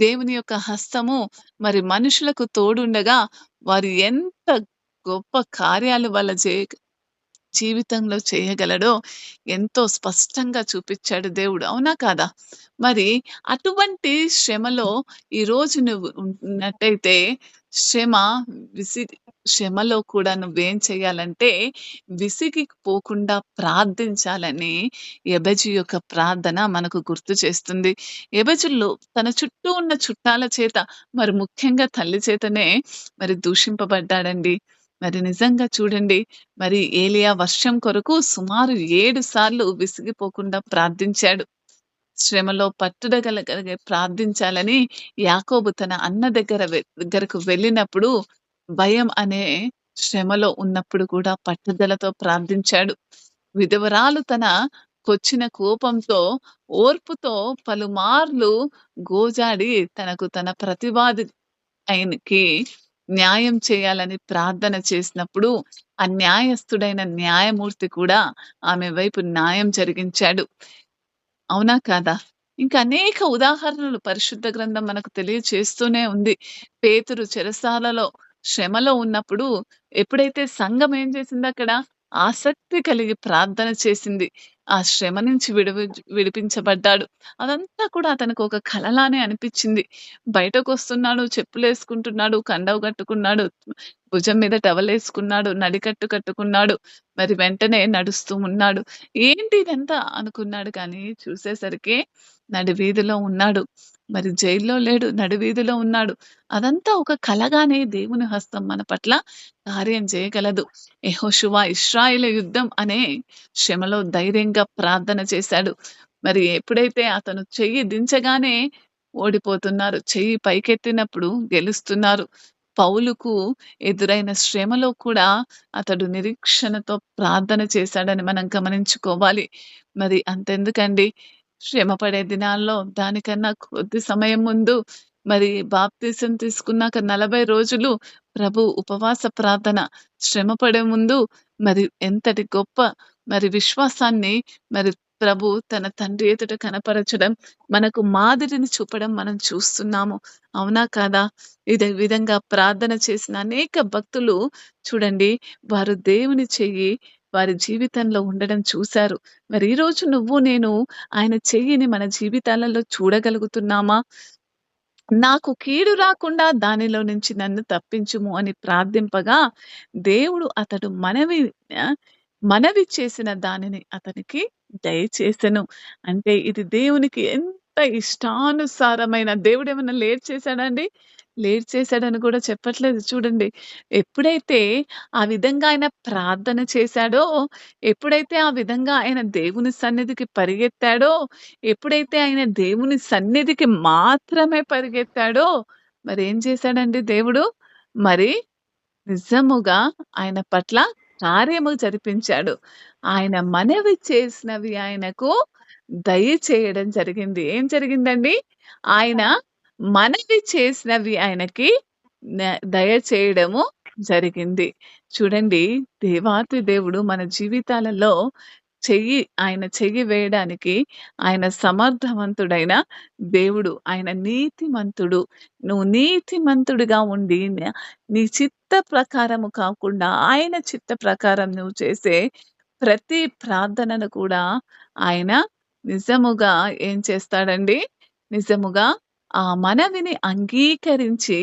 S1: దేవుని యొక్క హస్తము మరి మనుషులకు తోడుండగా వారు ఎంత గొప్ప కార్యాలు వాళ్ళ జీవితంలో చేయగలడో ఎంతో స్పష్టంగా చూపిచ్చాడు దేవుడు. అవునా కాదా? మరి అటువంటి శ్రమలో ఈరోజు నువ్వు ఉన్నట్టయితే శ్రమ విసి శ్రమలో కూడా నువ్వేం చేయాలంటే విసిగిపోకుండా ప్రార్థించాలని ఎబెజు యొక్క ప్రార్థన మనకు గుర్తు చేస్తుంది. ఎబెజుల్లో తన చుట్టూ ఉన్న చుట్టాల చేత మరి ముఖ్యంగా తల్లి చేతనే మరి దూషింపబడ్డాడండి. మరి నిజంగా చూడండి, మరి ఏలీయా వర్షం కొరకు సుమారు 7 సార్లు విసిగిపోకుండా ప్రార్థించాడు. శ్రమలో పట్టుదల కలిగి ప్రార్థించాలని యాకోబు తన అన్న దగ్గరకు వెళ్ళినప్పుడు భయం అనే శ్రమలో ఉన్నప్పుడు కూడా పట్టుదలతో ప్రార్థించాడు. విధవరాలు తనకొచ్చిన కోపంతో, ఓర్పుతో పలుమార్లు గోజాడి తన ప్రతివాది ఆయనకి న్యాయం చేయాలని ప్రార్థన చేసినప్పుడు, ఆ న్యాయస్థుడైన న్యాయమూర్తి కూడా ఆమె వైపు న్యాయం జరిగించాడు. అవునా కాదా? ఇంకా అనేక ఉదాహరణలు పరిశుద్ధ గ్రంథం మనకు తెలియచేస్తూనే ఉంది. పేతురు చెరసాలలో శ్రమలో ఉన్నప్పుడు ఎప్పుడైతే సంఘం ఏం చేసిందక్కడ? ఆసక్తి కలిగి ప్రార్థన చేసింది. ఆ శ్రమ నుంచి విడిపించబడ్డాడు. అదంతా కూడా అతనికి ఒక కలలానే అనిపిచ్చింది. బయటకొస్తున్నాడు, చెప్పులేసుకుంటున్నాడు, కండవ కట్టుకున్నాడు, భుజం మీద టవలేసుకున్నాడు, నడికట్టు కట్టుకున్నాడు. మరి వెంటనే నడుస్తూ ఉన్నాడు. ఏంటి ఇదంతా అనుకున్నాడు కానీ చూసేసరికి నడివీధిలో ఉన్నాడు. మరి జైల్లో లేడు, నడివీధిలో ఉన్నాడు. అదంతా ఒక కలగానే దేవుని హస్తం మన పట్ల కార్యం చేయగలదు. యెహోషువ ఇశ్రాయేలు యుద్ధం అనే శ్రమలో ధైర్యంగా ప్రార్థన చేశాడు. మరి ఎప్పుడైతే అతను చెయ్యి దించగానే ఓడిపోతున్నారు. చెయ్యి పైకెత్తినప్పుడు గెలుస్తున్నారు. పౌలుకు ఎదురైన శ్రమలో కూడా అతడు నిరీక్షణతో ప్రార్థన చేశాడని మనం గమనించుకోవాలి. మరి అంతెందుకండి, శ్రమ పడే దినాల్లో దానికన్నా కొద్ది సమయం ముందు మరి బాప్తీసం తీసుకున్నాక 40 రోజులు ప్రభు ఉపవాస ప్రార్థన, శ్రమ పడే ముందు మరి ఎంతటి గొప్ప మరి విశ్వాసాన్ని మరి ప్రభు తన తండ్రి ఎదుట కనపరచడం, మనకు మాదిరిని చూపడం మనం చూస్తున్నాము. అవునా కాదా? ఇదే విధంగా ప్రార్థన చేసిన అనేక భక్తులు చూడండి, వారు దేవుని చెయ్యి వారి జీవితంలో ఉండడం చూశారు. మరి ఈరోజు నువ్వు నేను ఆయన చెయ్యిని మన జీవితాలలో చూడగలుగుతున్నామా? నాకు కీడు రాకుండా దానిలో నుంచి నన్ను తప్పించుము అని ప్రార్థింపగా, దేవుడు అతడు ఆహ్, మనవి చేసిన దానిని అతనికి దయచేసెను. అంటే ఇది దేవునికి ఎంత ఇష్టానుసారమైన, దేవుడేమన్నా లేట్ చేసాడా అండి? లేట్ చేసాడని కూడా చెప్పట్లేదు చూడండి. ఎప్పుడైతే ఆ విధంగా ఆయన ప్రార్థన చేశాడో, ఎప్పుడైతే ఆ విధంగా ఆయన దేవుని సన్నిధికి పరిగెత్తాడో, ఎప్పుడైతే ఆయన దేవుని సన్నిధికి మాత్రమే పరిగెత్తాడో, మరేం చేశాడండి దేవుడు? మరి నిజముగా ఆయన పట్ల కార్యము జరిపించాడు. ఆయన మనవి చేసినవి ఆయనకు దయచేయడం జరిగింది. ఏం జరిగిందండి? ఆయన మనవి చేసినవి ఆయనకి దయచేయడము జరిగింది. చూడండి, దేవాతి దేవుడు మన జీవితాలలో ఆయన చెయ్యి వేయడానికి ఆయన సమర్థవంతుడైన దేవుడు. ఆయన నీతిమంతుడు. నువ్వు నీతిమంతుడిగా ఉండి నీ చిత్త ప్రకారము కాకుండా ఆయన చిత్త ప్రకారం నువ్వు చేసే ప్రతి ప్రార్థనను కూడా ఆయన నిజముగా ఏం చేస్తాడండి? నిజముగా ఆ మనవిని అంగీకరించి,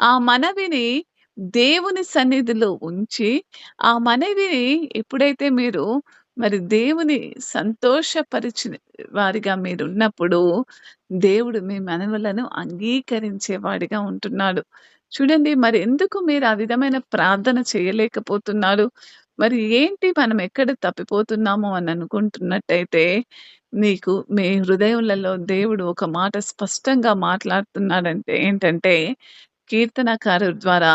S1: ఆ మనవిని దేవుని సన్నిధిలో ఉంచి, ఆ మనవిని ఎప్పుడైతే మీరు మరి దేవుని సంతోషపరిచిన వారిగా మీరున్నప్పుడు, దేవుడు మీ మనవులను అంగీకరించేవాడిగా ఉంటున్నాడు. చూడండి, మరి ఎందుకు మీరు ఆ విధమైన ప్రార్థన చేయలేకపోతున్నారు? మరి ఏంటి మనం ఎక్కడ తప్పిపోతున్నాము అని అనుకుంటున్నట్టయితే, నీకు మీ హృదయములలో దేవుడు ఒక మాట స్పష్టంగా మాట్లాడుతున్నాడంటే ఏంటంటే, కీర్తనకారుడు ద్వారా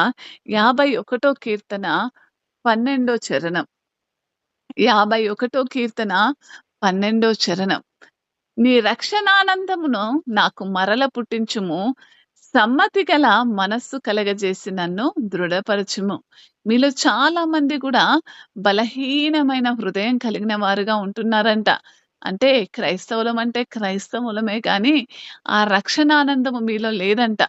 S1: 51 కీర్తన 12 చరణం. 51 కీర్తన 12 చరణం. నీ రక్షణానందమును నాకు మరల పుట్టించుము. సమ్మతి గల మనస్సు కలగజేసి నన్ను దృఢపరచుము. మీలో చాలా మంది కూడా బలహీనమైన హృదయం కలిగిన వారుగా ఉంటున్నారంట. అంటే క్రైస్తవులమంటే క్రైస్తవులమే కానీ, ఆ రక్షణానందము మీలో లేదంట.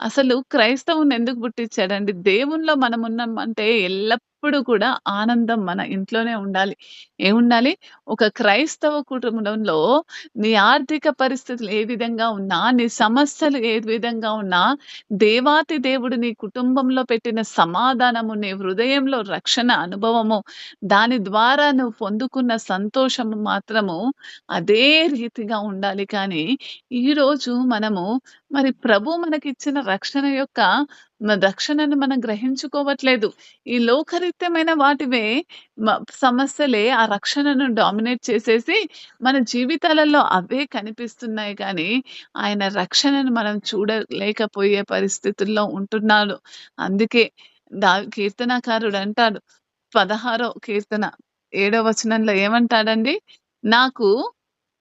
S1: అసలు క్రైస్తవుని ఎందుకు పుట్టించాడండి? దేవునిలో మనమున్నామంటే ఎల్లప్పుడూ కూడా ఆనందం మన ఇంట్లోనే ఉండాలి. ఏముండాలి? ఒక క్రైస్తవ కుటుంబంలో నీ ఆర్థిక పరిస్థితులు ఏ విధంగా ఉన్నా, నీ సమస్యలు ఏ విధంగా ఉన్నా, దేవాతి దేవుడు నీ కుటుంబంలో పెట్టిన సమాధానము, నీ హృదయంలో రక్షణ అనుభవము, దాని ద్వారా నువ్వు పొందుకున్న సంతోషము మాత్రము అదే రీతిగా ఉండాలి కానీ, ఈరోజు మనము మరి ప్రభు మనకిచ్చిన రక్షణ యొక్క రక్షణను మనం గ్రహించుకోవట్లేదు. ఈ లోకరీత్యమైన వాటివే సమస్యలే ఆ రక్షణను డామినేట్ చేసేసి, మన జీవితాలలో అవే కనిపిస్తున్నాయి కానీ, ఆయన రక్షణను మనం చూడలేకపోయే పరిస్థితుల్లో ఉంటున్నాడు. అందుకే కీర్తనకారుడు అంటాడు 16 కీర్తన 7 వచనంలో ఏమంటాడండి? నాకు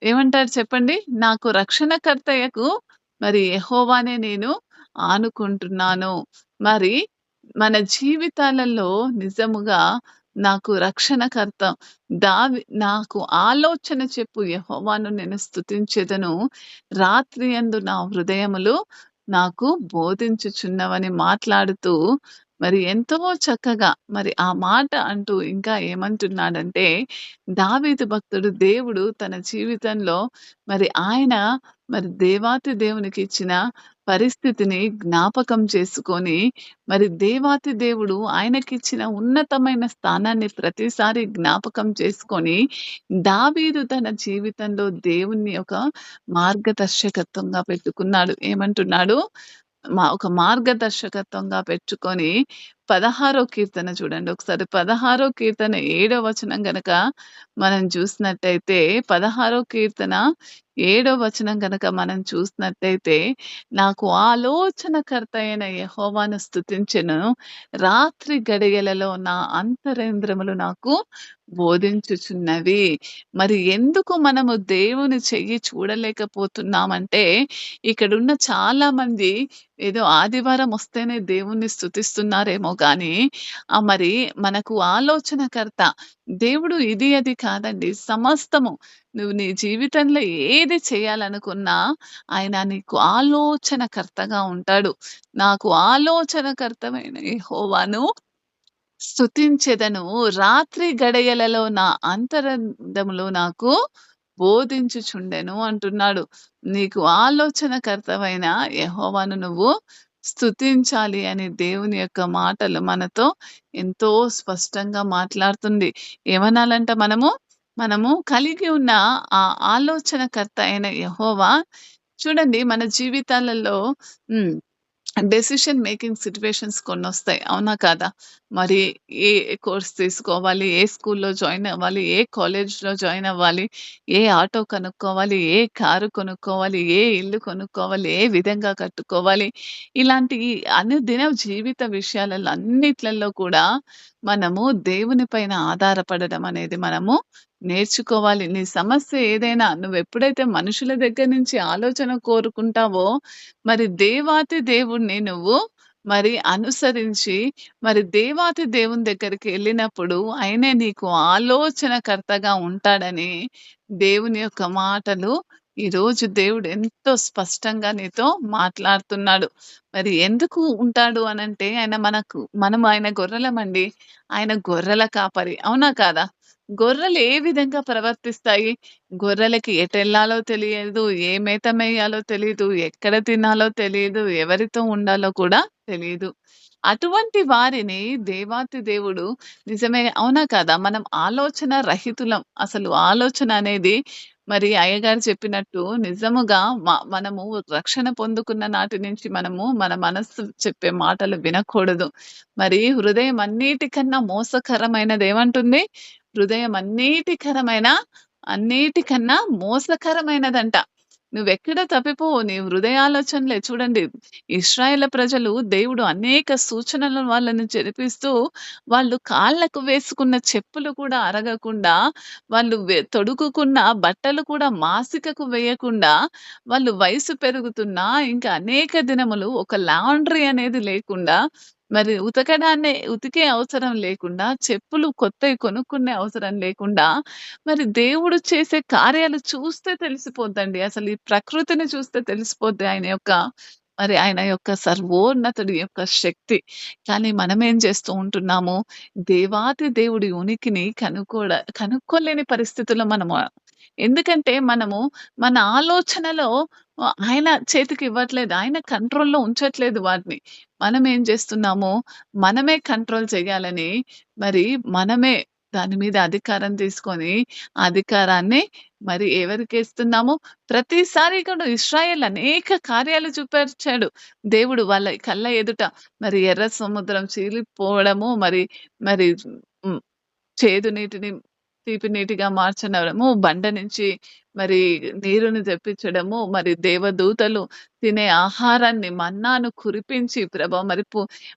S1: ఏమంటారు చెప్పండి? నాకు రక్షణకర్తయకు మరి యెహోవానే నేను ఆనుకుంటున్నాను. మరి మన జీవితాలలో నిజముగా నాకు రక్షణకర్త నాకు ఆలోచన చెప్పు యెహోవాను నేను స్తుతించెదను. రాత్రియందు నా హృదయములు నాకు బోధించుచున్నవని మాట్లాడుతూ మరి ఎంతో చక్కగా మరి ఆ మాట అంటూ ఇంకా ఏమంటున్నాడంటే, దావీదు భక్తుడు దేవుడు తన జీవితంలో మరి ఆయన మరి దేవాతి దేవునికి ఇచ్చిన పరిస్థితిని జ్ఞాపకం చేసుకొని, మరి దేవాతి దేవుడు ఆయనకిచ్చిన ఉన్నతమైన స్థానాన్ని ప్రతిసారి జ్ఞాపకం చేసుకొని, దావీదు తన జీవితంలో దేవుణ్ణి ఒక మార్గదర్శకత్వంగా పెట్టుకున్నాడు. ఏమంటున్నాడు? ఒక మార్గదర్శకత్వంగా పెట్టుకొని 16 కీర్తన చూడండి. ఒకసారి 16 కీర్తన 7 వచనం గనక మనం చూసినట్టయితే 16 కీర్తన 7 వచనం గనక మనం చూసినట్టయితే, నాకు ఆలోచనకర్త అయిన యెహోవాను స్తుతించెను. రాత్రి గడియలలో నా అంతరంద్రములు నాకు బోధించుచున్నవి. మరి ఎందుకు మనము దేవుని చెయ్యి చూడలేకపోతున్నామంటే, ఇక్కడున్న చాలా మంది ఏదో ఆదివారం వస్తేనే దేవుణ్ణి స్తుతిస్తున్నారేమో గానీ, మరి మనకు ఆలోచనకర్త దేవుడు ఇది అది కాదండి. సమస్తము నువ్వు నీ జీవితంలో ఏది చేయాలనుకున్నా ఆయన నీకు ఆలోచనకర్తగా ఉంటాడు. నాకు ఆలోచనకర్తమైన యెహోవాను స్తుతించెదను. రాత్రి గడియలలో నా అంతరంగములో నాకు బోధించుచుండెను అంటున్నాడు. నీకు ఆలోచనకర్తవైన యెహోవాను నువ్వు స్తుతించాలి అని దేవుని యొక్క మాటలు మనతో ఎంతో స్పష్టంగా మాట్లాడుతుంది. ఏమనాలంట మనము? మనము కలిగి ఉన్న ఆ ఆలోచనకర్త అయిన యెహోవా చూడండి మన జీవితాలలో హ్మ్. డెసిషన్ మేకింగ్ సిట్యుయేషన్స్ కొన్నొస్తాయి. అవునా కాదా? మరి ఏ కోర్స్ తీసుకోవాలి? ఏ స్కూల్‌లో జాయిన్ అవ్వాలి? ఏ కాలేజ్‌లో జాయిన్ అవ్వాలి? ఏ ఆటో కొనుక్కోవాలి? ఏ కారు కొనుక్కోవాలి? ఏ ఇల్లు కొనుక్కోవాలి? ఏ విధంగా కట్టుకోవాలి? ఇలాంటి ఈ అనుదిన జీవిత విషయాలలో అన్నిట్లలో కూడా మనము దేవుని పైన ఆధారపడడం అనేది మనము నేర్చుకోవాలి. నీ సమస్య ఏదైనా నువ్వెప్పుడైతే మనుషుల దగ్గర నుంచి ఆలోచన కోరుకుంటావో మరి దేవాతి దేవుడిని నువ్వు మరి అనుసరించి, మరి దేవాతి దేవుని దగ్గరికి ఎళ్ళినప్పుడు ఆయనే నీకు ఆలోచనకర్తగా ఉంటాడని దేవుని యొక్క మాటలు ఈరోజు దేవుడు ఎంతో స్పష్టంగా నీతో మాట్లాడుతున్నాడు. మరి ఎందుకు ఉంటాడు అనంటే మనం ఆయన గొర్రెలమండి. ఆయన గొర్రెల కాపరి. అవునా కాదా? గొర్రెలు ఏ విధంగా ప్రవర్తిస్తాయి? గొర్రెలకి ఎటెళ్ళాలో తెలియదు, ఏ మేత మేయాలో తెలీదు, ఎక్కడ తినాలో తెలీదు, ఎవరితో ఉండాలో కూడా తెలీదు. అటువంటి వారిని దేవాతి దేవుడు నిజమే అవునా కాదా? మనం ఆలోచన రహితులం. అసలు ఆలోచన అనేది మరి అయ్యగారు చెప్పినట్టు నిజముగా మనము రక్షణ పొందుకున్న నాటి నుంచి మనము మన మనస్సు చెప్పే మాటలు వినకూడదు. మరి హృదయం అన్నిటికన్నా మోసకరమైనదేమంటుంది? హృదయం అన్నిటికన్నా మోసకరమైనదంట. నువ్వెక్కడ తప్పిపోవు. నీ హృదయాలోచనలే చూడండి. ఇశ్రాయేలు ప్రజలు దేవుడు అనేక సూచనలను వాళ్ళని జరిపిస్తూ, వాళ్ళు కాళ్ళకు వేసుకున్న చెప్పులు కూడా అరగకుండా, వాళ్ళు తొడుగుకున్న బట్టలు కూడా మాసికకు వేయకుండా, వాళ్ళు వయసు పెరుగుతున్నా ఇంకా అనేక దినములు ఒక లాండ్రీ అనేది లేకుండా, మరి ఉతికే అవసరం లేకుండా, చెప్పులు కొత్తయి కొనుక్కునే అవసరం లేకుండా, మరి దేవుడు చేసే కార్యాలు చూస్తే తెలిసిపోద్దండి. అసలు ఈ ప్రకృతిని చూస్తే తెలిసిపోద్ది ఆయన యొక్క సర్వోన్నతుడి యొక్క శక్తి. కానీ మనమేం చేస్తూ ఉంటున్నాము, దేవాతి దేవుడి ఉనికిని కనుక్కోలేని పరిస్థితుల్లో మనము. ఎందుకంటే మనము మన ఆలోచనలో ఆయన చేతికి ఇవ్వట్లేదు. ఆయన కంట్రోల్‌లో ఉంచట్లేదు వాటిని. మనమేం చేస్తున్నాము, మనమే కంట్రోల్ చేయాలని మరి మనమే దాని మీద అధికారం తీసుకొని, ఆ అధికారాన్ని మరి ఎవరికిస్తున్నాము? ప్రతిసారి కూడా ఇశ్రాయేల్ అనేక కార్యాలు చూపెరిచాడు. దేవుడు వాళ్ళ కళ్ళ ఎదుట. మరి ఎర్ర సముద్రం చీలిపోవడము, మరి హ్మ్. చేదు నీటిని తీపి నీటిగా మార్చడము, బండ నుంచి మరి నీరుని తెప్పించడము, మరి దేవదూతలు తినే ఆహారాన్ని మన్నాను కురిపించి ప్రభా మరి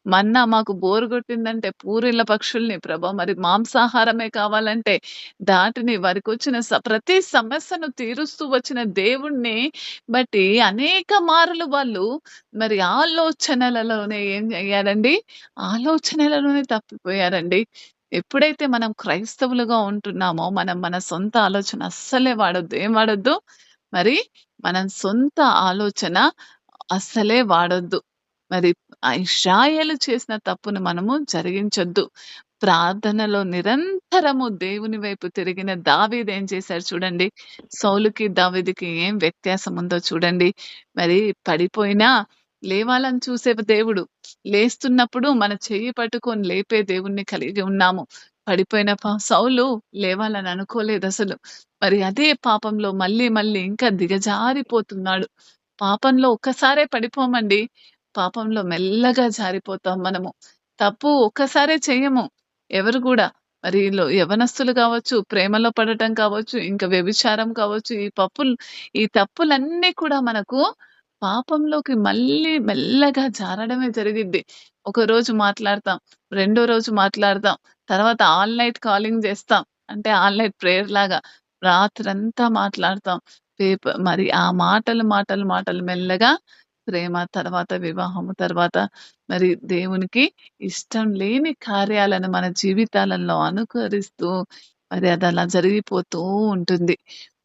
S1: మన్నా మాకు బోరు కొట్టిందంటే పూరిళ్ళ పక్షుల్ని ప్రభా మరి మాంసాహారమే కావాలంటే దాటిని వారికొచ్చిన ప్రతి సమస్యను తీరుస్తూ వచ్చిన దేవుణ్ణి బట్టి అనేక మారులు వాళ్ళు మరి ఆలోచనలలోనే ఏం అయ్యారండి? ఆలోచనలలోనే తప్పిపోయారండి. ఎప్పుడైతే మనం క్రైస్తవులుగా ఉంటున్నామో, మనం మన సొంత ఆలోచన అస్సలే వాడొద్దు. ఏం వాడొద్దు? మరి మనం సొంత ఆలోచన అస్సలే వాడొద్దు. మరి ఆ ఇశ్రాయేలు చేసిన తప్పును మనము జరిగించొద్దు. ప్రార్థనలో నిరంతరము దేవుని వైపు తిరిగిన దావీదు ఏం చేశాడు చూడండి. సౌలుకి, దావీదుకి ఏం వ్యత్యాసం ఉందో చూడండి. మరి పడిపోయినా లేవాలని చూసే దేవుడు. లేస్తున్నప్పుడు మన చెయ్యి పట్టుకొని లేపే దేవుణ్ణి కలిగి ఉన్నాము. పడిపోయిన సౌలు లేవాలని అనుకోలేదసలు. మరి అదే పాపంలో మళ్ళీ మళ్ళీ ఇంకా దిగజారిపోతున్నాడు. పాపంలో ఒక్కసారే పడిపోమండి. పాపంలో మెల్లగా జారిపోతాం మనము. తప్పు ఒక్కసారే చెయ్యము. ఎవరు గూడా. మరి యవ్వనస్తులు కావచ్చు, ప్రేమలో పడటం కావచ్చు, ఇంకా వ్యభిచారం కావచ్చు, ఈ తప్పులన్నీ కూడా మనకు పాపంలోకి మళ్ళీ మెల్లగా జారడమే జరిగిద్ది. ఒకరోజు మాట్లాడతాం, రెండో రోజు మాట్లాడతాం, తర్వాత ఆల్ నైట్ కాలింగ్ జేస్తాం. అంటే ఆల్ నైట్ ప్రేయర్ లాగా రాత్రంతా మాట్లాడతాం. మరి ఆ మాటలు మెల్లగా ప్రేమ, తర్వాత వివాహము, తర్వాత మరి దేవునికి ఇష్టం లేని కార్యాలను మన జీవితాలలో అనుకరిస్తూ మరి అదలా జరిగిపోతూ ఉంటుంది.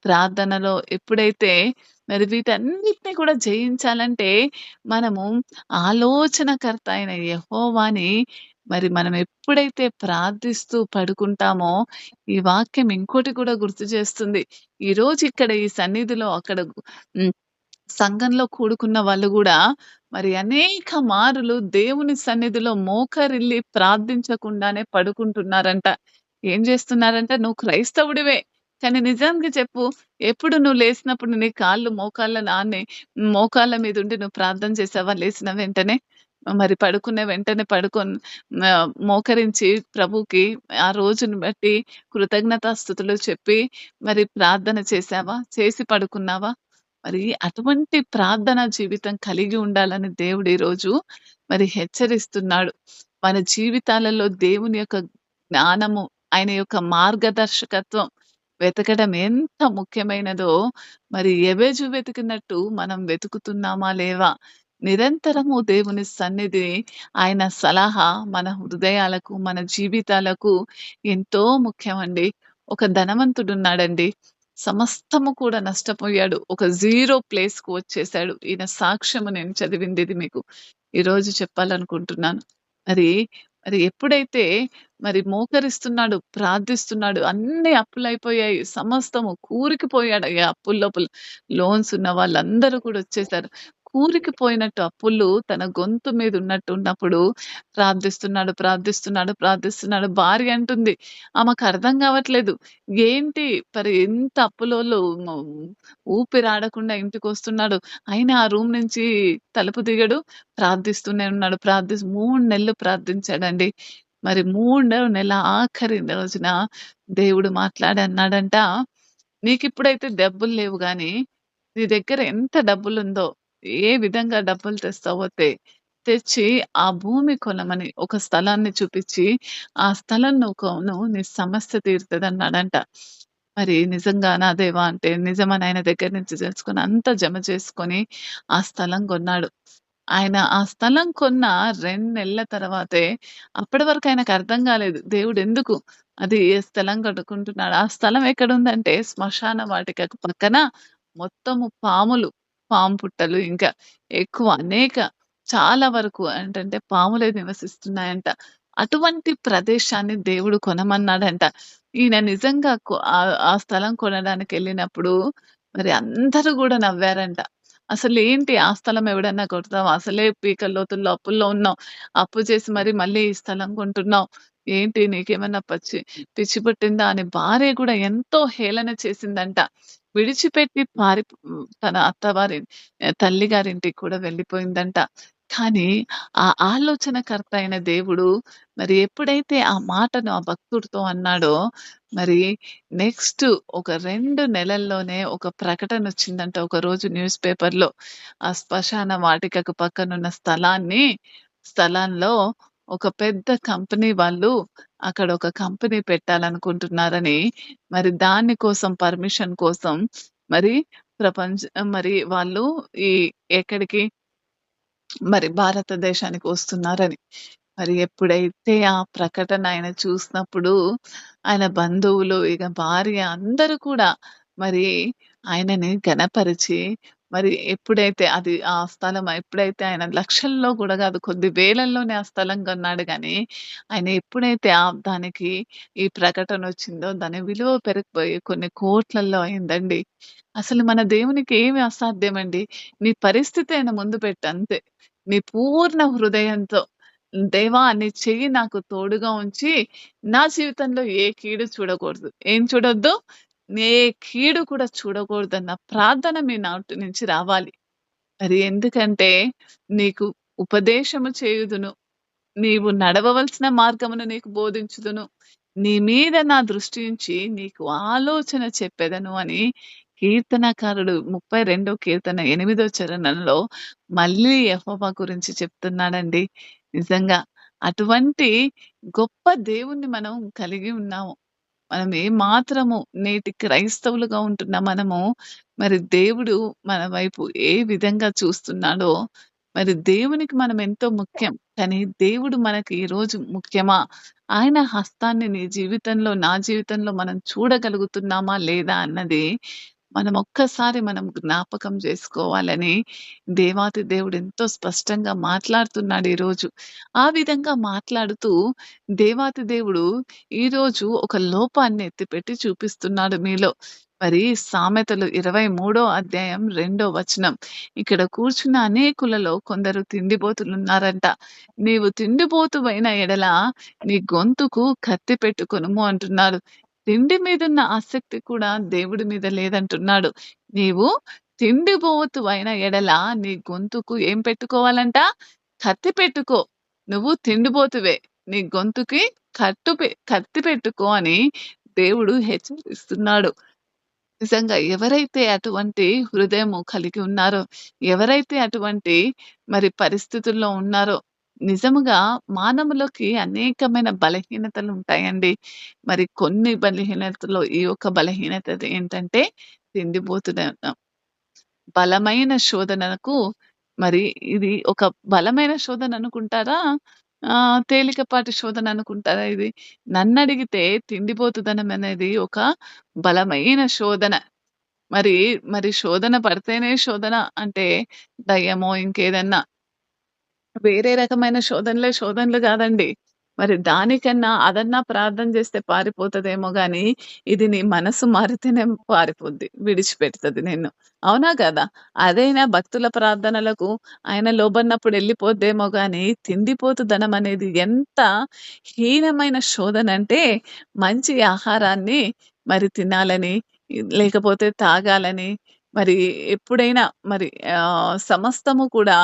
S1: ప్రార్థనలో ఎప్పుడైతే మరి వీటన్నిటిని కూడా జయించాలంటే మనము ఆలోచనకర్త అయిన యెహోవాని మరి మనం ఎప్పుడైతే ప్రార్థిస్తూ పడుకుంటామో, ఈ వాక్యం ఇంకోటి కూడా గుర్తు చేస్తుంది. ఈరోజు ఇక్కడ ఈ సన్నిధిలో అక్కడ హ్మ్. సంఘంలో కూడుకున్న వాళ్ళు గూడా మరి అనేక మారులు దేవుని సన్నిధిలో మోకరిల్లి ప్రార్థించకుండానే పడుకుంటున్నారంట. ఏం జేస్తున్నారంట? నువ్వు క్రైస్తవుడివే. కానీ నిజంగా చెప్పు, ఎప్పుడు నువ్వు లేసినప్పుడు నీ కాళ్ళు మోకాళ్ళ మీదుండి నువ్వు ప్రార్థన చేశావా లేసిన వెంటనే? మరి పడుకునే వెంటనే మోకరించి ప్రభుకి ఆ రోజుని బట్టి కృతజ్ఞతాస్తుతులు చెప్పి మరి ప్రార్థన చేశావా? చేసి పడుకున్నావా? మరి అటువంటి ప్రార్థనా జీవితం కలిగి ఉండాలని దేవుడు ఈరోజు మరి హెచ్చరిస్తున్నాడు. మన జీవితాలలో దేవుని యొక్క జ్ఞానము, ఆయన యొక్క మార్గదర్శకత్వం వెతకడం ఎంత ముఖ్యమైనదో మరి ఎబెజు వెతికినట్టు మనం వెతుకుతున్నామా లేవా? నిరంతరము దేవుని సన్నిధి, ఆయన సలహా మన హృదయాలకు, మన జీవితాలకు ఎంతో ముఖ్యమండి. ఒక ధనవంతుడున్నాడండి. సమస్తము కూడా నష్టపోయాడు. ఒక జీరో ప్లేస్‌కు వచ్చేసాడు. ఈయన సాక్ష్యము నేను చదివిందిది మీకు ఈరోజు చెప్పాలనుకుంటున్నాను. మరి, మరి ఎప్పుడైతే మరి మోకరిస్తున్నాడు, ప్రార్థిస్తున్నాడు, అన్నీ అప్పులైపోయాయి. సమస్తము కూరుకుపోయాడయ్యా అప్పుల లోపల. లోన్స్ ఉన్న వాళ్ళందరూ కూడా వచ్చేసారు. కూరుకుపోయినట్టు అప్పులు తన గొంతు మీద ఉన్నప్పుడు ప్రార్థిస్తున్నాడు, ప్రార్థిస్తున్నాడు, ప్రార్థిస్తున్నాడు. భార్య అంటుంది ఆమెకర్థం గావట్లేదు. ఏంటి మరి ఎంత అప్పులోళ్ళు ఊపిరాడకుండా ఇంటికొస్తున్నాడు. అయినా ఆ రూమ్ నుంచి తలుపు తీయడు. ప్రార్థిస్తూనే ఉన్నాడు. 3 నెలలు ప్రార్థించాడండి. మరి మూడో నెల ఆఖరి రోజున దేవుడు మాట్లాడి అన్నాడంట, "నీకిప్పుడైతే డబ్బులు లేవు గానీ, నీ దగ్గర ఎంత డబ్బులుందో, ఏ విధంగా డబ్బులు తెస్తావో తెచ్చి ఆ భూమి కొనమని ఒక స్థలాన్ని చూపిచ్చి, ఆ స్థలం నువ్వు కొను నీ సమస్య తీరుతదన్నాడంట." మరి నిజంగానా దేవా! అంటే నిజమని ఆయన దగ్గర నుంచి తెలుసుకొని అంతా జమ చేసుకొని ఆ స్థలం కొన్నాడు. ఆయన ఆ స్థలం కొన్న 2 నెలల తర్వాతే అప్పటి వరకు ఆయనకర్థం గాలేదు. దేవుడెందుకు అది ఏ స్థలం కట్టుకుంటున్నాడు. ఆ స్థలం ఎక్కడుందంటే శ్మశాన వాటికకు పక్కన మొత్తము పాములు, పాము పుట్టలు ఇంకా ఎక్కువ చాలా వరకు ఏంటంటే పాములే నివసిస్తున్నాయంట. అటువంటి ప్రదేశాన్ని దేవుడు కొనమన్నాడంట. ఈయన నిజంగా ఆ స్థలం కొనడానికెళ్ళినప్పుడు మరి అందరూ గూడా నవ్వారంట. అసలేంటి ఆ స్థలం ఎవడన్నా కొడతావా? అసలే పీకల లోతుల్లో అప్పుల్లో ఉన్నావు. అప్పు చేసి మరి మళ్ళీ ఈ స్థలం కొంటున్నావు. ఏంటి నీకేమన్నా పిచ్చి పట్టిందా? అని భార్య గూడా ఎంతో హేళన చేసిందంట. విడిచిపెట్టి తన తల్లిగారింటికి కూడా వెళ్ళిపోయిందంట. కానీ ఆ ఆలోచనకర్త అయిన దేవుడు మరి ఎప్పుడైతే ఆ మాటను ఆ భక్తుడితో అన్నాడో మరి నెక్స్ట్ ఒక 2 నెలల్లోనే ఒక ప్రకటనొచ్చిందంట. ఒకరోజు న్యూస్ పేపర్‌లో ఆ శ్మశాన వాటికకు పక్కనున్న స్థలంలో ఒక పెద్ద కంపెనీ వాళ్ళు అక్కడ ఒక కంపెనీ పెట్టాలనుకుంటున్నారని, మరి దాని కోసం పర్మిషన్ కోసం మరి ప్రపంచ మరి వాళ్ళు ఈ ఎక్కడికి మరి భారతదేశానికి వస్తున్నారని. మరి ఎప్పుడైతే ఆ ప్రకటన ఆయన చూసినప్పుడు, ఆయన బంధువులు, ఇక భార్య అందరూ కూడా మరి ఆయనని ఘనపరిచి, మరి ఎప్పుడైతే అది ఆ స్థలం ఎప్పుడైతే ఆయన లక్షల్లో గూడా గాదు, కొద్ది వేలల్లోనే ఆ స్థలం కొన్నాడు గానీ, ఆయన ఎప్పుడైతే దానికి ఈ ప్రకటనొచ్చిందో దాని విలువ పెరిగిపోయి కొన్ని కోట్లల్లో అయిందండి. అసలు మన దేవునికి ఏమి అసాధ్యమండి. నీ పరిస్థితి ఆయన ముందు పెట్టు అంతే. నీ పూర్ణ హృదయంతో దేవా! నీ చెయ్యి నాకు తోడుగా ఉంచి, నా జీవితంలో ఏ కీడు చూడకూడదు. ఏం చూడొద్దు? ఏ కీడు కూడా చూడకూడదన్న ప్రార్థన మీ నోటి నుంచి రావాలి. మరి ఎందుకంటే, నీకు ఉపదేశము చేయుదును. నీవు నడవవలసిన మార్గమును నీకు బోధించుదును. నీ మీద నా దృష్టి ఉంచి నీకు ఆలోచన చెప్పెదను అని కీర్తనకారుడు 32 కీర్తన 8 చరణంలో మళ్ళీ యెహోవా గురించి చెప్తున్నాడండి. నిజంగా అటువంటి గొప్ప దేవుణ్ణి మనం కలిగి ఉన్నాము. మనం ఏమాత్రము నేటి క్రైస్తవులుగా ఉంటున్న మనము, మరి దేవుడు మన వైపు ఏ విధంగా చూస్తున్నాడో, మరి దేవునికి మనం ఎంతో ముఖ్యం. కానీ దేవుడు మనకి ఈరోజు ముఖ్యమా? ఆయన హస్తాన్ని నీ జీవితంలో, నా జీవితంలో మనం చూడగలుగుతున్నామా లేదా అన్నది మనం జ్ఞాపకం జేసుకోవాలని దేవాతి దేవుడు ఎంతో స్పష్టంగా మాట్లాడుతున్నాడు ఈరోజు. ఆ విధంగా మాట్లాడుతూ దేవాతి దేవుడు ఈరోజు ఒక లోపాన్ని ఎత్తిపెట్టి చూపిస్తున్నాడు మీలో. మరి సామెతలు 23 అధ్యాయం 2 వచనం. ఇక్కడ కూర్చున్న అనేకులలో కొందరు తిండిబోతులున్నారంట. నీవు తిండిబోతువైన ఎడల నీ గొంతుకు కత్తి పెట్టుకొనుము అంటున్నాడు. తిండి మీదున్న ఆసక్తి కూడా దేవుడి మీద లేదంటున్నాడు. నీవు తిండిబోతువైన ఎడల నీ గొంతుకు ఏం పెట్టుకోవాలంట? కత్తి పెట్టుకో. నువ్వు తిండిబోతువే. నీ గొంతుకి కత్తి పెట్టుకో అని దేవుడు హెచ్చరిస్తున్నాడు. నిజంగా ఎవరైతే అటువంటి హృదయము కలిగి ఉన్నారో, ఎవరైతే అటువంటి మరి పరిస్థితుల్లో ఉన్నారో, నిజముగా మానవులకి అనేకమైన బలహీనతలుంటాయండి. మరి కొన్ని బలహీనతలో ఈ యొక్క బలహీనత ఏంటంటే తిండిపోతుదనం. బలమైన శోధనకు మరి ఇది ఒక బలమైన శోధన అనుకుంటారా? తేలికపాటి శోధన అనుకుంటారా ఇది? నన్నడిగితే తిండిపోతుదనం అనేది ఒక బలమైన శోధన. మరి, మరి శోధన పడితేనే శోధన అంటే దయ్యమో ఇంకేదన్నా వేరే రకమైన శోధనలే శోధనలు గాదండి. మరి దానికన్నా అదన్నా ప్రార్థన చేస్తే పారిపోతదేమో గానీ, ఇది నీ మనసు మారితేనే పారిపోద్ది. విడిచిపెడతది నిన్ను. అవునా కదా? అదైనా భక్తుల ప్రార్థనలకు ఆయన లోబడినప్పుడు ఎళ్ళిపోద్దేమో గానీ, తిండిపోతుదనమనేది ఎంత హీనమైన శోధనంటే, మంచి ఆహారాన్ని మరి తినాలని, లేకపోతే తాగాలని, మరి ఎప్పుడైనా మరి సమస్తము కూడా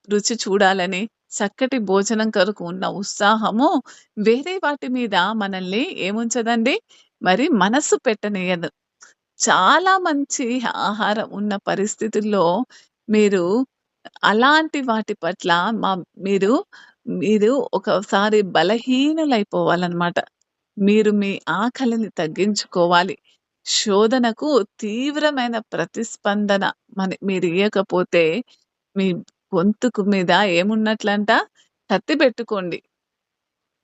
S1: రుచి చూడాలని, చక్కటి భోజనం కొరకు ఉన్న ఉత్సాహము వేరే వాటి మీద మనల్ని ఏముంచదండి, మరి మనసు పెట్టనీయదు. చాలా మంచి ఆహారం ఉన్న పరిస్థితుల్లో మీరు అలాంటి వాటి పట్ల మ మీరు, మీరు ఒకసారి బలహీనులైపోవాలనమాట. మీరు మీ ఆకలిని తగ్గించుకోవాలి. శోధనకు తీవ్రమైన ప్రతిస్పందన మీరియ్యకపోతే మీ గొంతుకు మీద ఏమున్నట్లంట? కత్తి బెట్టుకోండి.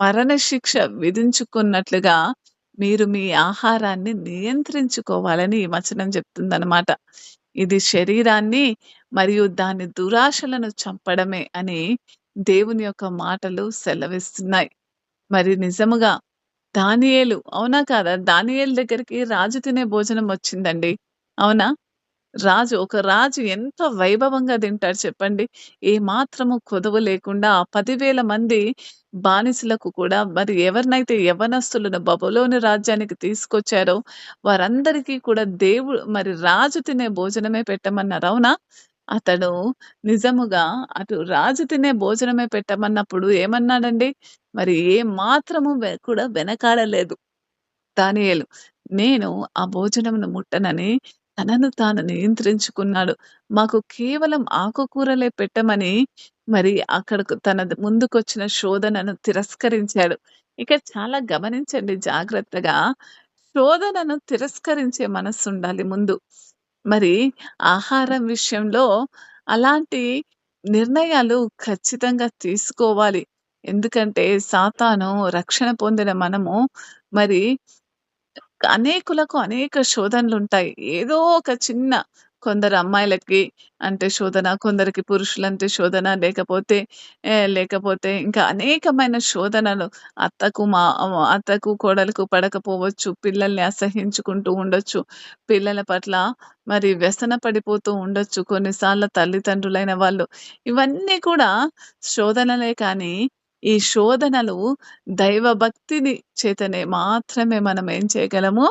S1: మరణశిక్ష విధించుకున్నట్లుగా మీరు మీ ఆహారాన్ని నియంత్రించుకోవాలని ఈ వచనం చెప్తుందనమాట. ఇది శరీరాన్ని మరియు దాని దురాశలను చంపడమే అని దేవుని యొక్క మాటలు సెలవిస్తున్నాయి. మరి నిజముగా దానియేలు అవునా కాదా? దానియేలు దగ్గరికి రాజు తినే భోజనం వచ్చిందండి. అవునా? ఒక రాజు ఎంత వైభవంగా తింటాడు చెప్పండి. ఏ మాత్రము కొదువ లేకుండా ఆ 10,000 మంది బానిసలకు కూడా మరి ఎవరినైతే యవ్వనస్తులను బబులోను రాజ్యానికి తీసుకొచ్చారో వారందరికీ కూడా మరి రాజు తినే భోజనమే పెట్టమన్నారు. అవునా? అతడు నిజముగా అటు రాజు తినే భోజనమే పెట్టమన్నప్పుడు ఏమన్నాడండి? మరి ఏ మాత్రము కూడా వెనకాడలేదు. దానియేలు. నేను ఆ భోజనమును ముట్టనని తనను తాను నియంత్రించుకున్నాడు. మాకు కేవలం ఆకుకూరలే పెట్టమని మరి అక్కడకు ముందుకొచ్చిన శోధనను తిరస్కరించాడు. ఇక చాలా గమనించండి జాగ్రత్తగా. శోధనను తిరస్కరించే మనస్సుండాలి ముందు. మరి ఆహారం విషయంలో అలాంటి నిర్ణయాలు ఖచ్చితంగా తీసుకోవాలి. ఎందుకంటే సాతాను రక్షణ పొందిన మనము మరి అనేకులకు అనేక శోధనలుంటాయి. ఏదో ఒక చిన్న కొందరు అమ్మాయిలకి అంటే శోధన, కొందరికి పురుషులంటే శోధన, లేకపోతే ఇంకా అనేకమైన శోధనలు అత్తకు, కోడలకు పడకపోవచ్చు. పిల్లల్ని అసహించుకుంటూ ఉండొచ్చు. పిల్లల పట్ల మరి వ్యసన పడిపోతూ ఉండొచ్చు. కొన్నిసార్లు తల్లిదండ్రులైన వాళ్ళు. ఇవన్నీ కూడా శోధనలే కానీ, ఈ శోధనలు దైవభక్తిని చేతనే మాత్రమే మనం ఏం చేయగలము?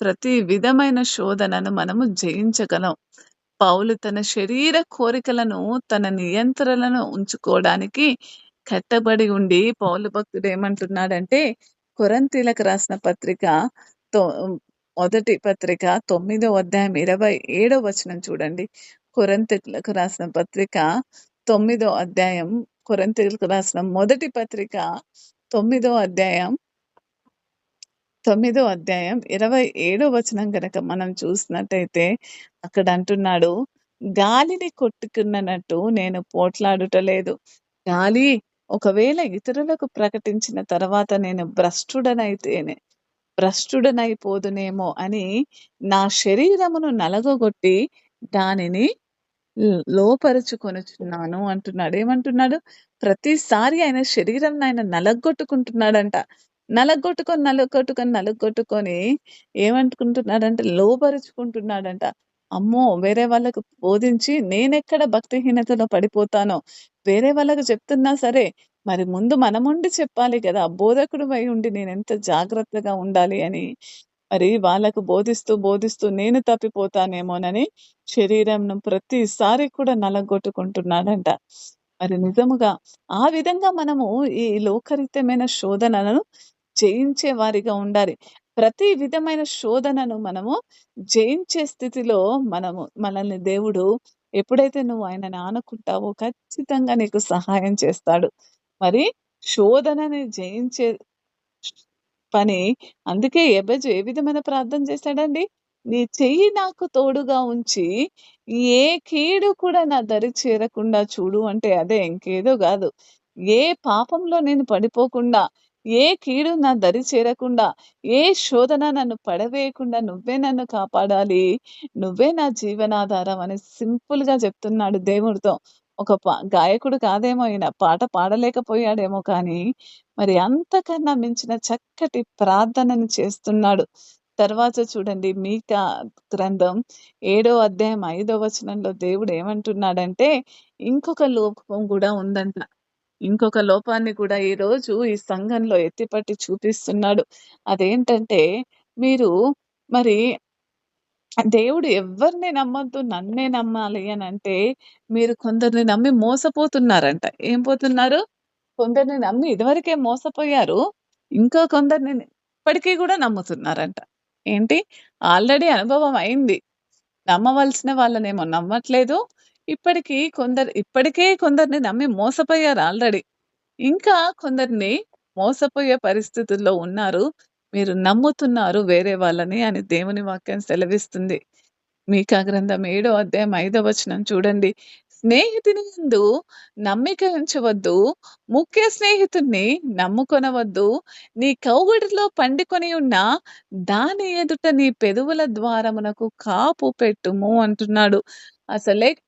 S1: ప్రతి విధమైన శోధనను మనము జయించగలం. పౌలు తన శరీర కోరికలను తన నియంత్రణలో ఉంచుకోవడానికి కట్టబడి ఉండి పౌలు భక్తుడు ఏమంటున్నాడంటే కొరింథీయులకు రాసిన పత్రిక తొ మొదటి పత్రిక 9వ అధ్యాయం 27వ వచనం చూడండి. కొరింథీయులకు రాసిన పత్రిక 9వ అధ్యాయం, కొరింథీయులకు రాసిన మొదటి పత్రిక 9వ అధ్యాయం 27వ వచనం గనక మనం చూసినట్టయితే అక్కడ అంటున్నాడు, గాలిని కొట్టుకున్నట్టు నేను పోట్లాడుట లేదు. గాలి ఒకవేళ ఇతరులకు ప్రకటించిన తర్వాత నేను భ్రష్టుడనైపోదునేమో అని నా శరీరమును నలగగొట్టి దానిని లోపరుచుకొనుచున్నాను అంటున్నాడు. ఏమంటున్నాడు? ప్రతిసారి ఆయన శరీరంని ఆయన నలగ్గొట్టుకుంటున్నాడంట. నలగ్గొట్టుకొని ఏమనుకుంటున్నాడంటే లోబరుచుకుంటున్నాడంట. అమ్మో! వేరే వాళ్ళకు బోధించి నేనెక్కడ భక్తిహీనతలో పడిపోతానో, వేరే వాళ్ళకి చెప్తున్నా సరే, మరి ముందు మనముండి చెప్పాలి కదా! బోధకుడివై ఉండి నేనెంత జాగ్రత్తగా ఉండాలి అని. మరి వాళ్ళకు బోధిస్తూ నేను తప్పిపోతానేమోనని శరీరంను ప్రతిసారి కూడా నలగొట్టుకుంటున్నాడంట. మరి నిజముగా ఆ విధంగా మనము ఈ లోకరీత్యమైన శోధనలను జయించే వారిగా ఉండాలి. ప్రతి విధమైన శోధనను మనము జయించే స్థితిలో మనల్ని దేవుడు ఎప్పుడైతే నువ్వు ఆయనని ఆనుకుంటావో ఖచ్చితంగా నీకు సహాయం చేస్తాడు. మరి శోధనని జయించే పని అందుకే ఎబెజు ఏ విధమైన ప్రార్థన చేశాడండి? నీ చెయ్యి నాకు తోడుగా ఉంచి, ఏ కీడు కూడా నా దరి చేరకుండా చూడు అంటే అదే ఇంకేదో గాదు. ఏ పాపంలో నేను పడిపోకుండా, ఏ కీడు నా దరి చేరకుండా, ఏ శోధన నన్ను పడవేయకుండా నువ్వే నన్ను కాపాడాలి. నువ్వే నా జీవనాధారం అని సింపుల్‌గా చెప్తున్నాడు దేవుడితో. ఒక గాయకుడు కాదేమో ఈయన. పాట పాడలేకపోయాడేమో కానీ, మరి అంతకన్నా మించిన చక్కటి ప్రార్థనను చేస్తున్నాడు. తర్వాత చూడండి మీకా గ్రంథం 7 అధ్యాయం 5 వచనంలో దేవుడు ఏమంటున్నాడంటే, ఇంకొక లోపం గూడా ఉందంట. ఇంకొక లోపాన్ని కూడా ఈరోజు ఈ సంఘంలో ఎత్తిపట్టి చూపిస్తున్నాడు. అదేంటంటే, మీరు మరి దేవుడు ఎవ్వరిని నమ్మొద్దు, నన్నే నమ్మాలి అనంటే, మీరు కొందరిని నమ్మి మోసపోతున్నారంట. ఏం పోతున్నారు? కొందరిని నమ్మి ఇదివరకే మోసపోయారు. ఇంకా కొందరిని ఇప్పటికి గూడా నమ్ముతున్నారంట. ఏంటి? ఆల్రెడీ అనుభవం అయింది. నమ్మవలసిన వాళ్ళనేమో నమ్మట్లేదు. ఇప్పటికే కొందరిని నమ్మి మోసపోయారు ఆల్రెడీ. ఇంకా కొందరిని మోసపోయే పరిస్థితుల్లో ఉన్నారు. మీరు నమ్ముతున్నారు వేరే వాళ్ళని అని దేవుని వాక్యం సెలవిస్తుంది. మీకా గ్రంథం 7 అధ్యాయం 5 వచనం చూడండి. స్నేహితుని యందు నమ్మిక ఉంచవద్దు. ముఖ్య స్నేహితుణ్ణి నమ్ముకొనవద్దు. నీ కౌగిటిలో పండుకొని ఉన్న దాని ఎదుట నీ పెదవుల ద్వారమునకు కాపు పెట్టుము అంటున్నాడు. అసలెక్కడ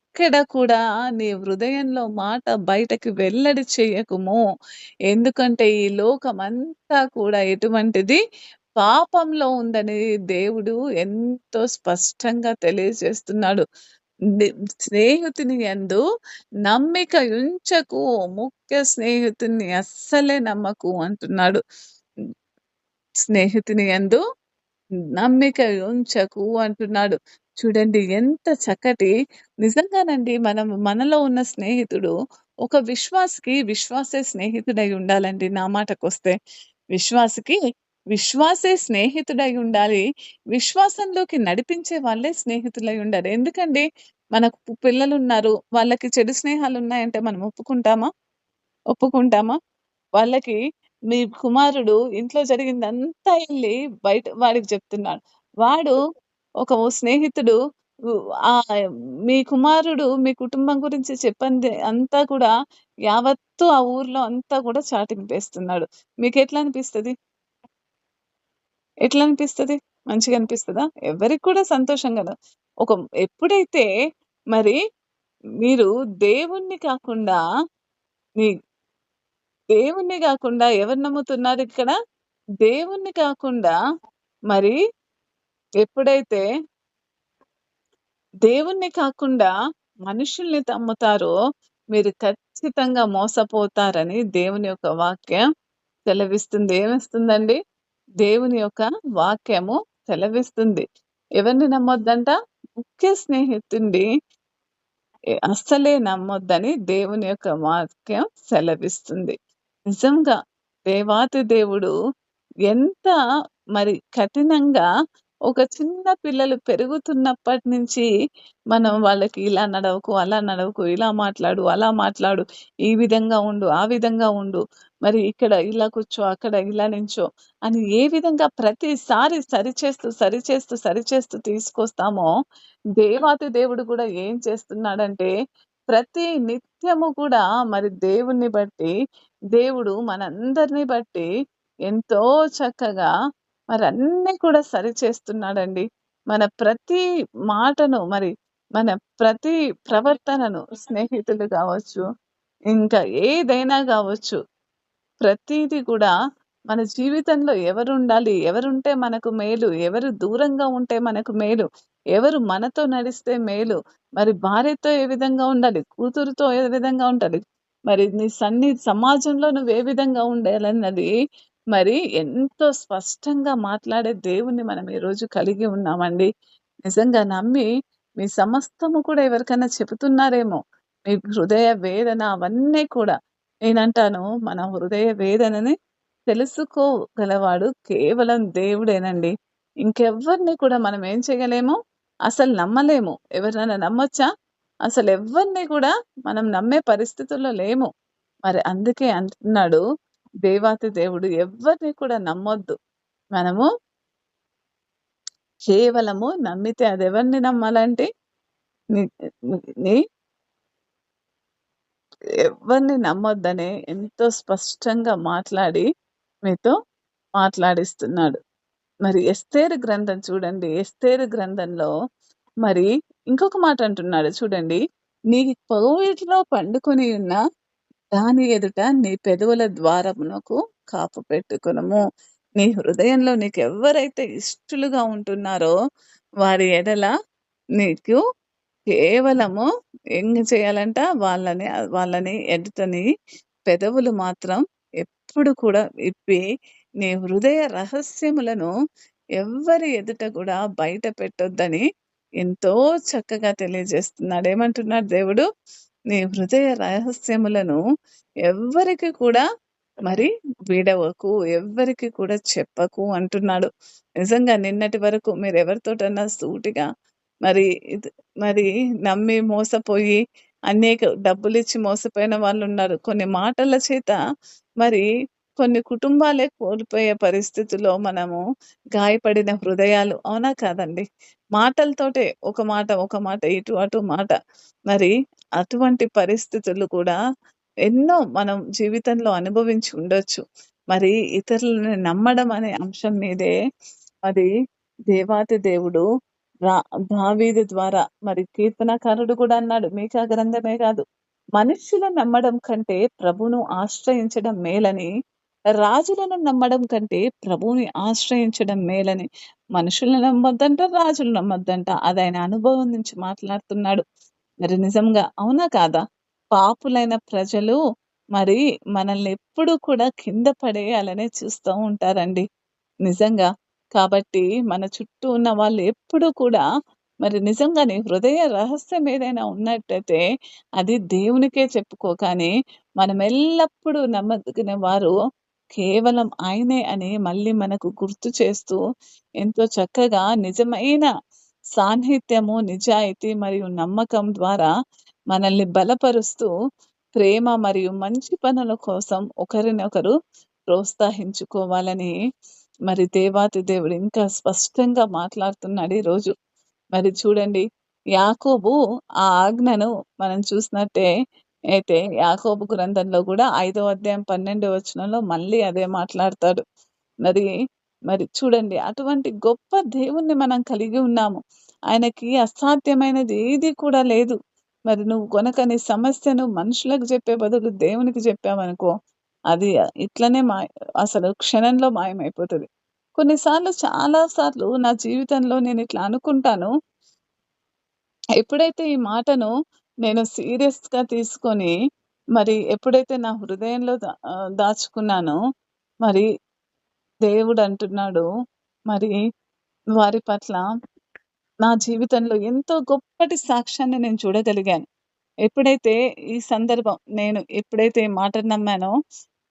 S1: కూడా నీ హృదయంలో మాట బయటకి వెల్లడి చెయ్యకుము. ఎందుకంటే ఈ లోకమంతా కూడా ఎటువంటిది? పాపంలో ఉందని దేవుడు ఎంతో స్పష్టంగా తెలియజేస్తున్నాడు. ని స్నేహితుని యందు నమ్మిక ఉంచకు. ముఖ్య స్నేహితుడిని అస్సలే నమ్మకు అంటున్నాడు. స్నేహితుని యందు నమ్మిక ఉంచకు అంటున్నాడు. చూడండి ఎంత చక్కటి నిజంగానండి మనలో ఉన్న స్నేహితుడు ఒక విశ్వాసే స్నేహితుడై ఉండాలండి నా మాటకొస్తే. విశ్వాసికి విశ్వాసే స్నేహితుడై ఉండాలి. విశ్వాసంలోకి నడిపించే వాళ్ళే స్నేహితులై ఉండాలి. ఎందుకండి మనకు పిల్లలున్నారు. వాళ్ళకి చెడు స్నేహాలున్నాయంటే మనం ఒప్పుకుంటామా? ఒప్పుకుంటామా? వాళ్ళకి మీ కుమారుడు ఇంట్లో జరిగిందంతా ఎళ్లి బయట వాడికి చెప్తున్నాడు. వాడు ఓ స్నేహితుడు ఉ ఆహ్, మీ కుమారుడు మీ కుటుంబం గురించి చెప్పంది అంతా కూడా యావత్తు ఆ ఊర్లో అంతా కూడా చాటింపేస్తున్నాడు. మీకెట్లా అనిపిస్తది? ఎట్లా అనిపిస్తది? మంచిగా అనిపిస్తదా? ఎవరికి కూడా సంతోషం గదా! ఒక ఎప్పుడైతే మరి మీరు దేవుణ్ణి కాకుండా ని దేవుణ్ణి గాకుండా ఎవరు నమ్ముతున్నారిక్కడ? దేవుణ్ణి కాకుండా మరి ఎప్పుడైతే దేవుణ్ణి కాకుండా మనుషుల్ని నమ్ముతారో మీరు ఖచ్చితంగా మోసపోతారని దేవుని యొక్క వాక్యం సెలవిస్తుంది. ఏమిస్తుందండి? దేవుని యొక్క వాక్యము సెలవిస్తుంది. ఎవరిని నమ్మొద్దంట? ముఖ్య స్నేహితుడిని అస్సలే నమ్మొద్దని దేవుని యొక్క వాక్యం సెలవిస్తుంది. నిజంగా దేవాతి దేవుడు ఎంత మరి కఠినంగా ఒక చిన్న పిల్లలు పెరుగుతున్నప్పటి నుంచి మనం వాళ్ళకి ఇలా నడవకు, అలా నడవకు, ఇలా మాట్లాడు, అలా మాట్లాడు, ఈ విధంగా ఉండు, ఆ విధంగా ఉండు, మరి ఇక్కడ ఇలా కూర్చో, అక్కడ ఇలా నించో అని ఏ విధంగా ప్రతిసారి సరిచేస్తూ తీసుకొస్తామో, దేవాతి దేవుడు కూడా ఏం చేస్తున్నాడంటే, ప్రతి నిత్యము కూడా మరి దేవుణ్ణి బట్టి, దేవుడు మనందరిని బట్టి ఎంతో చక్కగా మరన్నీ కూడా సరిచేస్తున్నాడండి. మన ప్రతి మాటను మన ప్రతి ప్రవర్తనను స్నేహితులు గావచ్చు, ఇంకా ఏదైనా గావచ్చు ప్రతీది కూడా మన జీవితంలో ఎవరుండాలి? ఎవరుంటే మనకు మేలు? ఎవరు దూరంగా ఉంటే మనకు మేలు? ఎవరు మనతో నడిస్తే మేలు? మరి భార్యతో ఏ విధంగా ఉండాలి? కూతురుతో ఏ విధంగా ఉండాలి? మరి నీ సమాజంలో నువ్వు ఏ విధంగా ఉండాలన్నది మరి ఎంతో స్పష్టంగా మాట్లాడే దేవుణ్ణి మనం ఈరోజు కలిగి ఉన్నామండి. నిజంగా నమ్మి మీ సమస్తము కూడా ఎవరికైనా చెబుతున్నారేమో. మీ హృదయ వేదన అవన్నీ కూడా నేనంటాను మన హృదయ వేదనని తెలుసుకోగలవాడు కేవలం దేవుడేనండి. ఇంకెవ్వరిని కూడా మనం ఏం చేయలేము? అసలు నమ్మలేము. ఎవరినైనా నమ్మొచ్చా? అసలెవ్వరిని కూడా మనం నమ్మే పరిస్థితుల్లో లేము. మరి అందుకే అంటున్నాడు దేవాతి దేవుడు ఎవ్వరిని కూడా నమ్మొద్దు. మనము కేవలము నమ్మితే అదెవరిని నమ్మాలంటే ని ని ని ఎవ్వరిని నమ్మొద్దనే ఎంతో స్పష్టంగా మాట్లాడి మీతో మాట్లాడిస్తున్నాడు. మరి ఎస్తేరు గ్రంథం చూడండి. ఎస్తేరు గ్రంథంలో మరి ఇంకొక మాట అంటున్నాడు చూడండి. నీ కోవిట్లో పండుకొని ఉన్న దాని ఎదుట నీ పెదవుల ద్వారమునకు కాపు పెట్టుకొనుము. నీ హృదయంలో నీకెవ్వరైతే ఇష్టలుగా ఉంటున్నారో వారి ఎడల నీకు కేవలము ఏం చేయాలంట? వాళ్ళని ఎదుటని పెదవులు మాత్రం ఎప్పుడు కూడా విప్పి, నీ హృదయ రహస్యములను ఎవ్వరి ఎదుట కూడా బయట పెట్టొద్దని ఎంతో చక్కగా తెలియజేస్తున్నాడు. ఏమంటున్నాడు దేవుడు? నీ హృదయ రహస్యములను ఎవ్వరికి కూడా మరి విడవకు, ఎవ్వరికి కూడా చెప్పకు అంటున్నాడు. నిజంగా నిన్నటి వరకు మీరెవరితోటన్నా సూటిగా మరి ఇది మరి నమ్మి మోసపోయి అనేక డబ్బులిచ్చి మోసపోయిన వాళ్ళున్నారు. కొన్ని మాటల చేత మరి కొన్ని కుటుంబాలే కోల్పోయే పరిస్థితిలో మనము గాయపడిన హృదయాలు అవునా కాదండి? మాటలతోటే ఒక మాట ఇటు అటు మాట. మరి అటువంటి పరిస్థితులు కూడా ఎన్నో మనం జీవితంలో అనుభవించి ఉండొచ్చు. మరి ఇతరులని నమ్మడం అనే అంశం మీదే మరి దేవాతి దేవుడు రా దావీదు ద్వారా మరి కీర్తనకారుడు కూడా అన్నాడు. మీకా గ్రంథమే కాదు. మనుష్యులను నమ్మడం కంటే ప్రభువును ఆశ్రయించడం మేలని, రాజులను నమ్మడం కంటే ప్రభువుని ఆశ్రయించడం మేలని. మనుషులను నమ్మొద్దంట, రాజులు నమ్మొద్దంట. అదాయన అనుభవం నుంచి మాట్లాడుతున్నాడు. మరి నిజంగా అవునా కాదా? పాపులైన ప్రజలు మరి మనల్ని ఎప్పుడూ కూడా కింద పడేయాలనే చూస్తూ ఉంటారండి. నిజంగా. కాబట్టి మన చుట్టూ ఉన్న వాళ్ళు ఎప్పుడూ కూడా మరి నిజంగా నీ హృదయ రహస్యం ఏదైనా ఉన్నట్టయితే అది దేవునికే చెప్పుకో కానీ, మనం ఎల్లప్పుడూ నమ్మదగిన వారు కేవలం ఆయనే అని మళ్ళీ మనకు గుర్తు చేస్తూ ఎంతో చక్కగా నిజమైన సాన్నిహిత్యము, నిజాయితీ మరియు నమ్మకం ద్వారా మనల్ని బలపరుస్తూ ప్రేమ మరియు మంచి పనుల కోసం ఒకరినొకరు ప్రోత్సహించుకోవాలని మరి దేవాతి దేవుడు ఇంకా స్పష్టంగా మాట్లాడుతున్నాడు ఈరోజు. మరి చూడండి యాకోబు ఆ ఆజ్ఞను మనం చూసినట్టే అయితే యాకోబు గ్రంథంలో కూడా 5వ అధ్యాయం 12వ వచనంలో మళ్ళీ అదే మాట్లాడతాడు. మరి మరి చూడండి అటువంటి గొప్ప దేవుణ్ణి మనం కలిగి ఉన్నాము. ఆయనకి అసాధ్యమైనది ఏది కూడా లేదు. మరి నువ్వు గనక నీ సమస్యను మనుషులకు చెప్పే బదులు దేవునికి చెప్పావనుకో, అది ఇట్లనే అసలు క్షణంలో మాయమైపోతది. కొన్నిసార్లు చాలా సార్లు నా జీవితంలో నేనిట్లా అనుకుంటాను. ఎప్పుడైతే ఈ మాటను నేను సీరియస్‌గా తీసుకొని, మరి ఎప్పుడైతే నా హృదయంలో దాచుకున్నానో, మరి దేవుడంటున్నాడు, మరి వారి పట్ల నా జీవితంలో ఎంతో గొప్పటి సాక్ష్యాన్ని నేను చూడగలిగాను. ఎప్పుడైతే ఈ సందర్భం నేను ఎప్పుడైతే ఈ మాటను నమ్మానో,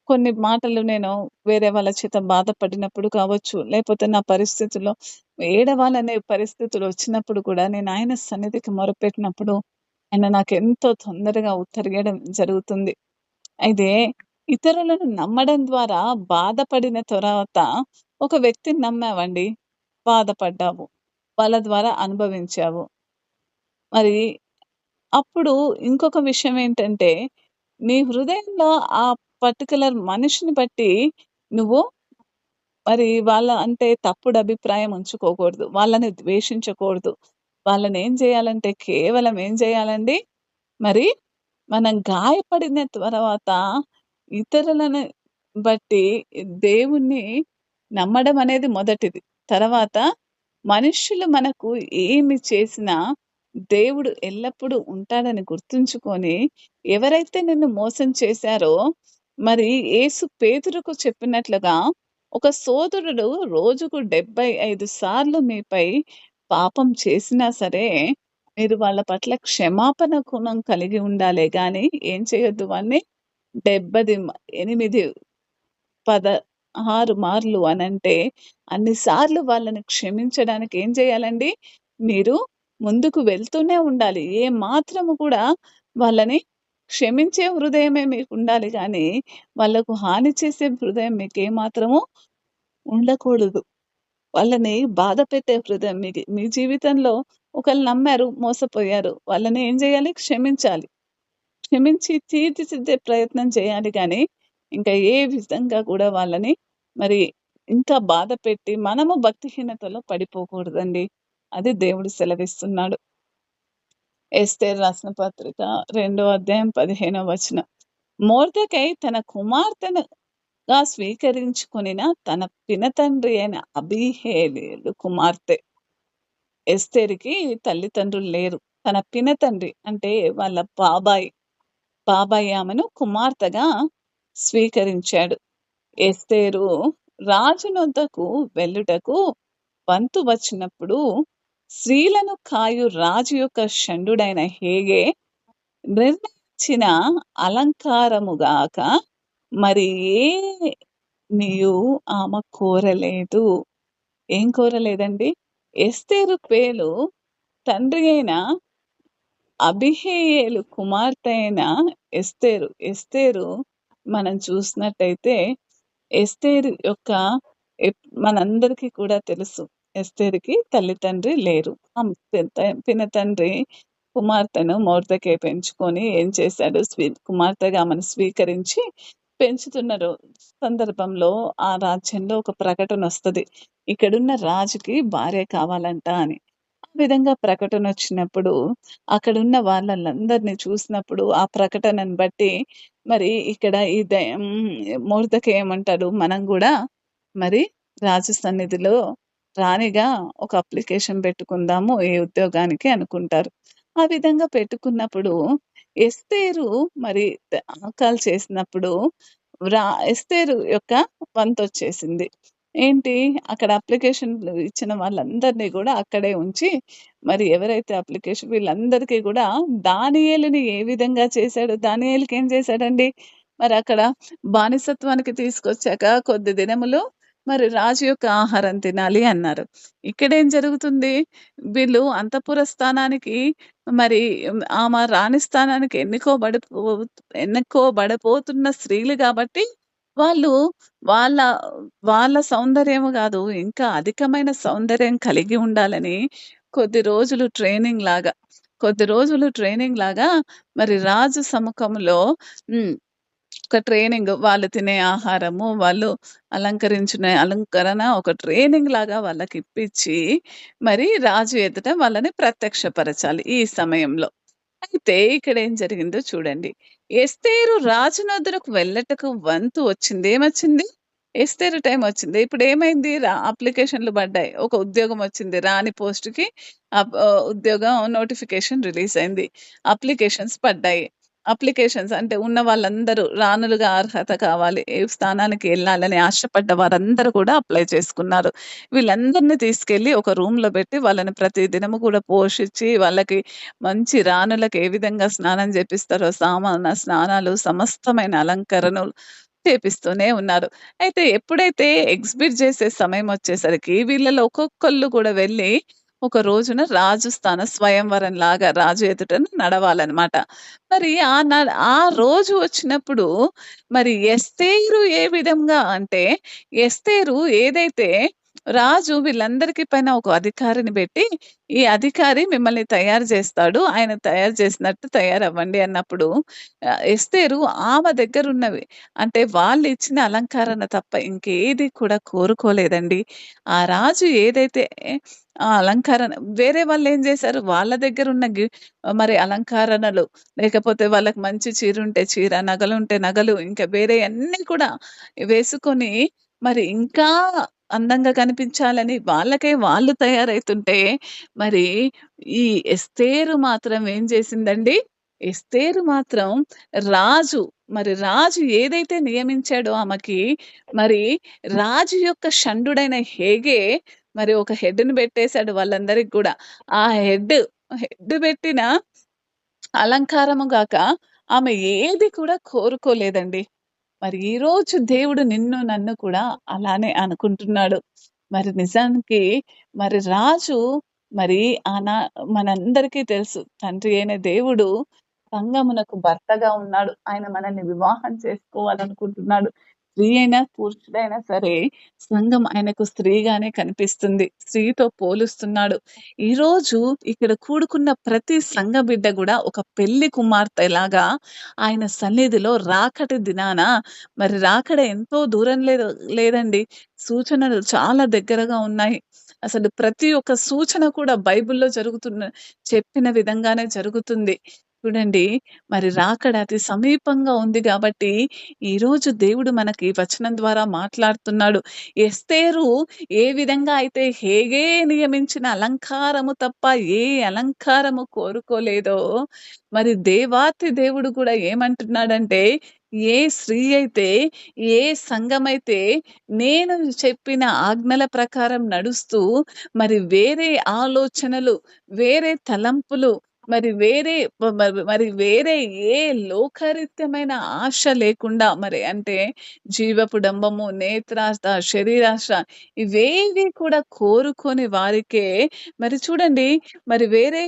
S1: కొన్ని మాటలు నేను వేరే వాళ్ళ చేత బాధపడినప్పుడు కావచ్చు, లేపోతే నా పరిస్థితుల్లో ఏడవాలనే పరిస్థితులు వచ్చినప్పుడు కూడా నేను ఆయన సన్నిధికి మొరపెట్టినప్పుడు, ఆయన నాకెంతో తొందరగా ఉత్తరగడం జరుగుతుంది. అయితే ఇతరులను నమ్మడం ద్వారా బాధపడిన తర్వాత ఒక వ్యక్తిని నమ్మావండి. బాధపడ్డావు. వాళ్ళ ద్వారా అనుభవించావు. మరి అప్పుడు ఇంకొక విషయం ఏంటంటే, నీ హృదయంలో ఆ పర్టిక్యులర్ మనిషిని బట్టి నువ్వు మరి వాళ్ళ అంటే తప్పుడు అభిప్రాయం ఉంచుకోకూడదు. వాళ్ళని ద్వేషించకూడదు. వాళ్ళనేం జేయాలంటే కేవలం ఏం జేయాలండి? మరి మనం గాయపడిన తర్వాత ఇతరులను బట్టి దేవుణ్ణి నమ్మడం అనేది మొదటిది. తర్వాత మనుష్యులు మనకు ఏమి చేసినా దేవుడు ఎల్లప్పుడూ ఉంటాడని గుర్తుంచుకొని, ఎవరైతే నిన్ను మోసం చేశారో మరి యేసు పేతురుకు చెప్పినట్లుగా ఒక సోదరుడు రోజుకు 75 సార్లు మీపై పాపం చేసినా సరే, మీరు వాళ్ళ పట్ల క్షమాపణ గుణం కలిగి ఉండాలే గాని, ఏం చేయొద్దు వాడిని 8 16 మార్లు అనంటే, అన్ని సార్లు వాళ్ళని క్షమించడానికి ఏం చేయాలండి? మీరు ముందుకు వెళ్తూనే ఉండాలి. ఏ మాత్రము కూడా వాళ్ళని క్షమించే హృదయమే మీకుండాలి గానీ, వాళ్ళకు హాని చేసే హృదయం మీకేమాత్రము ఉండకూడదు. వాళ్ళని బాధ పెట్టే హృదయం మీ జీవితంలో ఒకళ్ళు నమ్మారు, మోసపోయారు. వాళ్ళని ఏం జేయాలి? క్షమించాలి. క్షమించి తీర్చిదిద్దే ప్రయత్నం చేయాలి గానీ, ఇంకా ఏ విధంగా కూడా వాళ్ళని మరి ఇంకా బాధపెట్టి మనము భక్తిహీనతలో పడిపోకూడదండి. అది దేవుడు సెలవిస్తున్నాడు. ఎస్తేరు రాసిన పత్రిక 2 అధ్యాయం 15 వచనం. మొర్దెకై తన కుమార్తెనుగా స్వీకరించుకొనిన తన పినతండ్రి అయిన అబీహేలు కుమార్తె. ఎస్తేరుకి తల్లిదండ్రులు లేరు. తన పినతండ్రి అంటే వాళ్ళ బాబాయి ఆమెను కుమార్తెగా స్వీకరించాడు. ఎస్తేరు రాజునొద్దకు వెళ్ళుటకు వంతు వచ్చినప్పుడు స్త్రీలను కాయు రాజు యొక్క షండుడైన హేగే నిర్ణయించిన అలంకారముగాక మరి ఏమియు ఆమె కోరలేదు. ఏం కోరలేదండి? ఎస్తేరు పేలు తండ్రి అయిన అబీహయీలు కుమార్తె అయిన ఎస్తేరు మనం చూసినట్టయితే ఎస్తేరు యొక్క మనందరికీ కూడా తెలుసు, ఎస్తేరుకి తల్లిదండ్రి లేరు. ఆమె పినతండ్రి కుమార్తెను మొర్దెకై పెంచుకొని ఏం చేశాడు, కుమార్తెగా ఆమెను స్వీకరించి పెంచుతున్న సందర్భంలో ఆ రాజ్యంలో ఒక ప్రకటన వస్తది, ఇక్కడున్న రాజుకి భార్య కావాలంట అని. ఆ విధంగా ప్రకటన వచ్చినప్పుడు అక్కడున్న వాళ్ళందరినీ చూసినప్పుడు ఆ ప్రకటనను బట్టి మరి ఇక్కడ మొర్దెకై ఏమంటాడు, మనం కూడా మరి రాజు సన్నిధిలో రాణిగా ఒక అప్లికేషన్ పెట్టుకుందాము ఈ ఉద్యోగానికి అనుకుంటారు. ఆ విధంగా పెట్టుకున్నప్పుడు ఎస్తేరు మరి ఆకాలు చేసినప్పుడు ఎస్తేరు యొక్క వంతొచ్చేసింది. ఏంటి, అక్కడ అప్లికేషన్లు ఇచ్చిన వాళ్ళందరినీ కూడా అక్కడే ఉంచి మరి ఎవరైతే అప్లికేషన్ వీళ్ళందరికీ కూడా దానియేలుని ఏ విధంగా చేశాడు, దానియేలుకి ఏం చేశాడండి, మరి అక్కడ బానిసత్వానికి తీసుకొచ్చాక కొద్ది దినములు మరి రాజు యొక్క ఆహారం తినాలి అన్నారు. ఇక్కడేం జరుగుతుంది, వీళ్ళు అంతఃపుర స్థానానికి మరి ఆమె రాణి స్థానానికి ఎన్నుకోబడబోతున్న స్త్రీలు కాబట్టి వాళ్ళు వాళ్ళ వాళ్ళ సౌందర్యము కాదు, ఇంకా అధికమైన సౌందర్యం కలిగి ఉండాలని కొద్ది రోజులు ట్రైనింగ్ లాగా మరి రాజు సముఖంలో ఒక ట్రైనింగ్, వాళ్ళు తినే ఆహారము, వాళ్ళు అలంకరణ ఒక ట్రైనింగ్ లాగా వాళ్ళకి ఇప్పించి మరి రాజు ఎదుట వాళ్ళని ప్రత్యక్షపరచాలి ఈ సమయంలో. అయితే ఇక్కడ ఏం జరిగిందో చూడండి. ఎస్తేరు రాజునొద్దకు వెళ్ళటకు వంతు వచ్చింది. ఏమొచ్చింది? ఎస్తేరు టైం వచ్చింది. ఇప్పుడు ఏమైంది, అప్లికేషన్లు పడ్డాయి. ఒక ఉద్యోగం వచ్చింది. రాని పోస్ట్‌కి ఉద్యోగం నోటిఫికేషన్ రిలీజ్ అయింది. అప్లికేషన్స్ పడ్డాయి. అప్లికేషన్స్ అంటే ఉన్న వాళ్ళందరూ రాణులుగా అర్హత కావాలి, ఏ స్థానానికి వెళ్ళాలని ఆశపడ్డ వారందరూ కూడా అప్లై చేసుకున్నారు. వీళ్ళందరినీ తీసుకెళ్ళి ఒక రూమ్‌లో పెట్టి వాళ్ళని ప్రతి దినము కూడా పోషించి వాళ్ళకి మంచి రాణులకు ఏ విధంగా స్నానం చేపిస్తారో స్నానాలు, సమస్తమైన అలంకరణలు చేపిస్తూనే ఉన్నారు. అయితే ఎప్పుడైతే ఎగ్జిబిట్ చేసే సమయం వచ్చేసరికి వీళ్ళలో ఒక్కొక్కళ్ళు కూడా వెళ్ళి ఒక రోజున రాజు స్థాన స్వయంవరం లాగా రాజు ఎదుట నడవాలన్నమాట. మరి ఆ రోజు వచ్చినప్పుడు మరి ఎస్తేరు ఏ విధంగా అంటే, ఎస్తేరు ఏదైతే రాజు వీళ్ళందరికీ పైన ఒక అధికారిని పెట్టి, ఈ అధికారి మిమ్మల్ని తయారు చేస్తాడు, ఆయన తయారు చేసినట్టు తయారవ్వండి అన్నప్పుడు ఎస్తేరు ఆమె దగ్గరున్నవి అంటే వాళ్ళిచ్చిన అలంకరణ తప్ప ఇంకేది కూడా కోరుకోలేదండి. ఆ రాజు ఏదైతే ఆ అలంకరణ వేరే వాళ్ళేం జేశారు, వాళ్ళ దగ్గరున్న మరి అలంకరణలు, లేకపోతే వాళ్ళకి మంచి చీరుంటే చీర, నగలుంటే నగలు, ఇంకా వేరేయన్నీ కూడా వేసుకొని మరి ఇంకా అందంగా కనిపించాలని వాళ్ళకై వాళ్ళు తయారైతుంటే, మరి ఈ ఎస్తేరు మాత్రం ఏం చేసిందండి, ఎస్తేరు మాత్రం రాజు రాజు ఏదైతే నియమించాడో ఆమెకి, మరి రాజు యొక్క షండుడైన హేగే మరి ఒక హెడ్‌ని పెట్టేసాడు వాళ్ళందరికి గూడా. ఆ హెడ్ పెట్టిన అలంకారము గాక ఆమె ఏది కూడా కోరుకోలేదండి. మరి ఈరోజు దేవుడు నిన్ను నన్ను కూడా అలానే అనుకుంటున్నాడు. మరి నిజానికి మరి రాజు మరి మనందరికీ తెలుసు, తండ్రి అయిన దేవుడు సంఘమునకు భర్తగా ఉన్నాడు. ఆయన మనల్ని వివాహం చేసుకోవాలనుకుంటున్నాడు. స్త్రీ అయినా, పురుషుడైనా సరే సంఘం ఆయనకు స్త్రీగానే కనిపిస్తుంది. స్త్రీతో పోలుస్తున్నాడు. ఈరోజు ఇక్కడ కూడుకున్న ప్రతి సంఘ బిడ్డ గూడా ఒక పెళ్లి కుమార్తెలాగా ఆయన సన్నిధిలో రాకటి దినాన మరి రాకడ ఎంతో దూరం లేదండి. సూచనలు చాలా దగ్గరగా ఉన్నాయి. అసలు ప్రతి ఒక్క సూచన కూడా బైబిల్‌లో చెప్పిన విధంగానే జరుగుతుంది. చూడండి, మరి రాకడ అతి సమీపంగా ఉంది గాబట్టి, ఈరోజు దేవుడు మనకి వచనం ద్వారా మాట్లాడుతున్నాడు. ఎస్తేరు ఏ విధంగా అయితే హేగే నియమించిన అలంకారము తప్ప ఏ అలంకారము కోరుకోలేదో, మరి దేవాతి దేవుడు కూడా ఏమంటున్నాడంటే, ఏ స్త్రీ అయితే, ఏ సంఘమైతే నేను చెప్పిన ఆజ్ఞల ప్రకారం నడుస్తూ, మరి వేరే ఆలోచనలు, వేరే తలంపులు, మరి వేరే మరి వేరే ఏ లోకరీత్యమైన ఆశ లేకుండా, మరి అంటే జీవపు డంబము, నేత్రాశ, శరీరాశ ఇవేవి కూడా కోరుకోని వారికే మరి చూడండి, మరి వేరే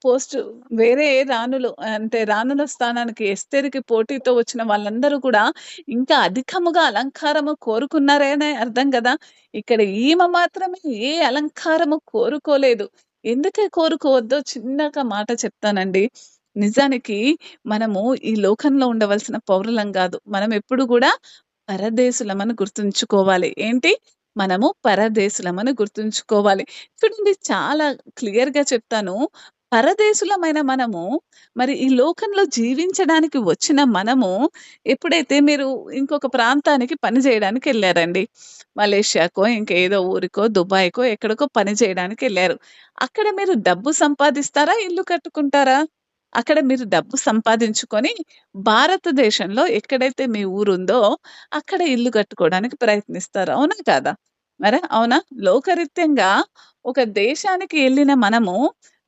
S1: పోస్ట్ వేరే రాణులు అంటే రాణుల స్థానానికి ఎస్తేరుకి పోటీతో వచ్చిన వాళ్ళందరూ కూడా ఇంకా అధికముగా అలంకారము కోరుకున్నారనే అర్థం గదా! ఇక్కడ ఈమె మాత్రమే ఏ అలంకారము కోరుకోలేదు. ఎందుకే కోరుకోవద్దో చిన్నగా మాట చెప్తానండి. నిజానికి మనము ఈ లోకంలో ఉండవలసిన పౌరులం గాదు. మనం ఎప్పుడు గూడా పరదేశులమని గుర్తుంచుకోవాలి. ఏంటి? మనము పరదేశులమని గుర్తుంచుకోవాలి. చూడండి, చాలా క్లియర్‌గా చెప్తాను. పరదేశులమైన మనము, మరి ఈ లోకంలో జీవించడానికి వచ్చిన మనము, ఎప్పుడైతే మీరు ఇంకొక ప్రాంతానికి పని జేయడానికెళ్లారండి. మలేషియాకో, ఇంకేదో ఊరికో, దుబాయ్‌కో ఎక్కడికో పని చేయడానికెళ్లారు. అక్కడ మీరు డబ్బు సంపాదిస్తారా? ఇల్లు కట్టుకుంటారా? అక్కడ మీరు డబ్బు సంపాదించుకొని, భారతదేశంలో ఎక్కడైతే మీ ఊరుందో, అక్కడ ఇల్లు కట్టుకోవడానికి ప్రయత్నిస్తారు. అవునా కాదా? అవునా? లోకరీత్యంగా ఒక దేశానికి ఎళ్ళిన మనము,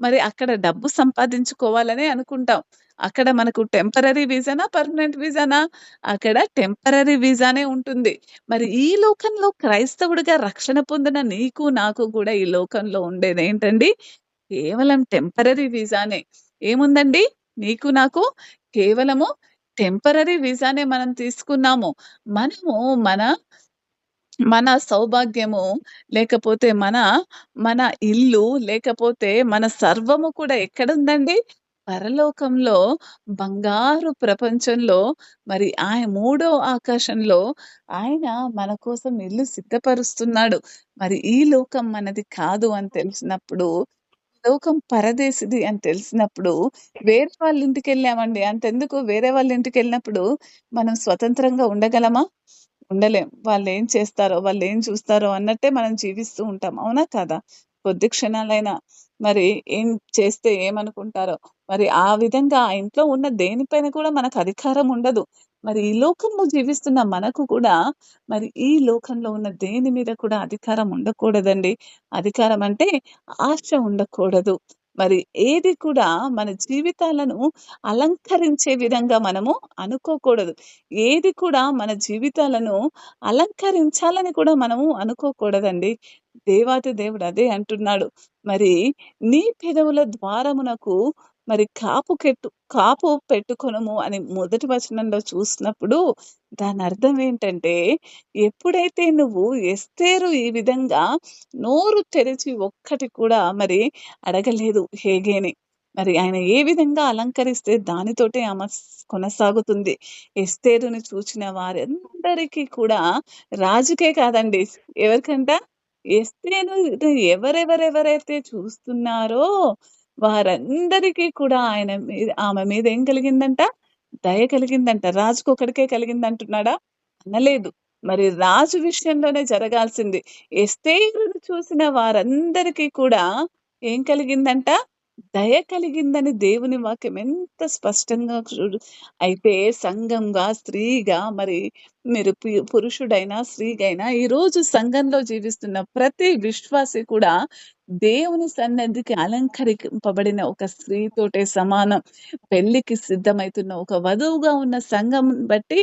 S1: మరి అక్కడ డబ్బు సంపాదించుకోవాలనే అనుకుంటాం. అక్కడ మనకు టెంపరరీ వీసానా? పర్మనెంట్ వీసానా? అక్కడ టెంపరరీ వీసానే ఉంటుంది. మరి ఈ లోకంలో క్రైస్తవుడిగా రక్షణ పొందిన నీకు, నాకు కూడా ఈ లోకంలో ఉండేదేంటండి? కేవలం టెంపరరీ వీసానే. ఏముందండి? నీకు నాకు కేవలము టెంపరరీ వీసానే మనం తీసుకున్నాము. మనము మన మన సౌభాగ్యము, లేకపోతే మన ఇల్లు, లేకపోతే మన సర్వము కూడా ఎక్కడుందండి? పరలోకంలో, బంగారు ప్రపంచంలో, మరి మూడో ఆకాశంలో ఆయన మన కోసం ఇల్లు సిద్ధపరుస్తున్నాడు. మరి ఈ లోకం మనది కాదు అని తెలిసినప్పుడు, లోకం పరదేశిది అని తెలిసినప్పుడు, వేరే వాళ్ళ ఇంటికెళ్ళామండి. అంతెందుకు, వేరే వాళ్ళ ఇంటికెళ్ళినప్పుడు మనం స్వతంత్రంగా ఉండగలమా? ఉండలేం. వాళ్ళేం చేస్తారో, వాళ్ళేం చూస్తారో అన్నట్టే మనం జీవిస్తూ ఉంటాం. అవునా కాదా? కొద్ది క్షణాలైనా మరి ఏం చేస్తే ఏమనుకుంటారో, మరి ఆ విధంగా ఆ ఇంట్లో ఉన్న దేనిపైన కూడా మనకు అధికారం ఉండదు. మరి ఈ లోకంలో జీవిస్తున్న మనకు కూడా, మరి ఈ లోకంలో ఉన్న దేని మీద కూడా అధికారం ఉండకూడదండి. అధికారం అంటే ఆశ ఉండకూడదు. మరి ఏది కూడా మన జీవితాలను అలంకరించే విధంగా మనము అనుకోకూడదు. ఏది కూడా మన జీవితాలను అలంకరించాలని కూడా మనము అనుకోకూడదండి. దేవాతి దేవుడు అదే అంటున్నాడు. మరి నీ పెదవుల ద్వారమునకు మరి కాపు పెట్టుకొనుము అని మొదటి వచనంలో చూసినప్పుడు, దానర్థం ఏంటంటే, ఎప్పుడైతే నువ్వు ఎస్తేరు ఈ విధంగా నోరు తెరిచి ఒక్కటి కూడా మరి అడగలేదు హేగేని. మరి ఆయన ఏ విధంగా అలంకరిస్తే దానితోటే ఆమె కొనసాగుతుంది. ఎస్తేరుని చూచిన వారందరికీ కూడా, రాజుకే కాదండి, ఎవరికంట? ఎస్తేరుని ఎవరెవరెవరైతే చూస్తున్నారో వారందరికీ కూడా ఆమె మీద ఏం కలిగిందంట? దయ కలిగిందంట. రాజుకొక్కడికే కలిగిందంటున్నాడా? అనలేదు. మరి రాజు విషయంలోనే జరగాల్సింది. ఎస్తేరును చూసిన వారందరికీ కూడా ఏం కలిగిందంట? దయ కలిగిందని దేవుని వాక్యం ఎంత స్పష్టంగా అయితే సంఘంగా, స్త్రీగా, మరి మీరు పురుషుడైనా, స్త్రీగైనా ఈరోజు సంఘంలో జీవిస్తున్న ప్రతి విశ్వాసి కూడా దేవుని సన్నిధికి అలంకరింపబడిన ఒక స్త్రీతోటే సమానం. పెళ్ళికి సిద్ధమైతున్న ఒక వధువుగా ఉన్న సంఘం బట్టి,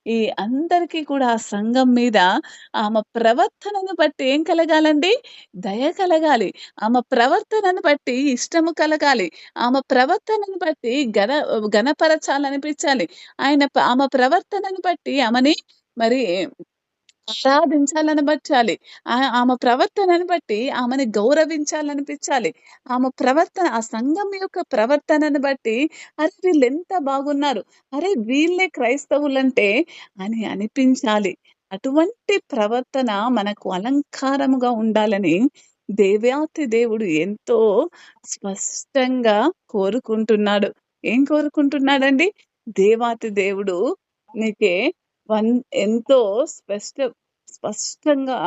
S1: ఈ అందరికీ కూడా ఆ సంఘం మీద ఆమె ప్రవర్తనను బట్టి ఏం కలగాలండి? దయ కలగాలి. ఆమె ప్రవర్తనను బట్టి ఇష్టము కలగాలి. ఆమె ప్రవర్తనను బట్టి ఘనపరచాలనిపించాలి. ఆమె ప్రవర్తనను బట్టి ఆమెని మరి ఆరాధించాలనబచ్చాలి. ఆమె ప్రవర్తనను బట్టి ఆమెని గౌరవించాలనిపించాలి. ఆ సంఘం యొక్క ప్రవర్తనను బట్టి, అరే! వీళ్ళెంత బాగున్నారు, అరే! వీళ్ళే క్రైస్తవులంటే అని అనిపించాలి. అటువంటి ప్రవర్తన మనకు అలంకారముగా ఉండాలని దేవాతి దేవుడు ఎంతో స్పష్టంగా కోరుకుంటున్నాడు. ఏం కోరుకుంటున్నాడండి? దేవాతి దేవుడు నీకే వన్ ఎంతో స్పష్ట స్పష్టంగా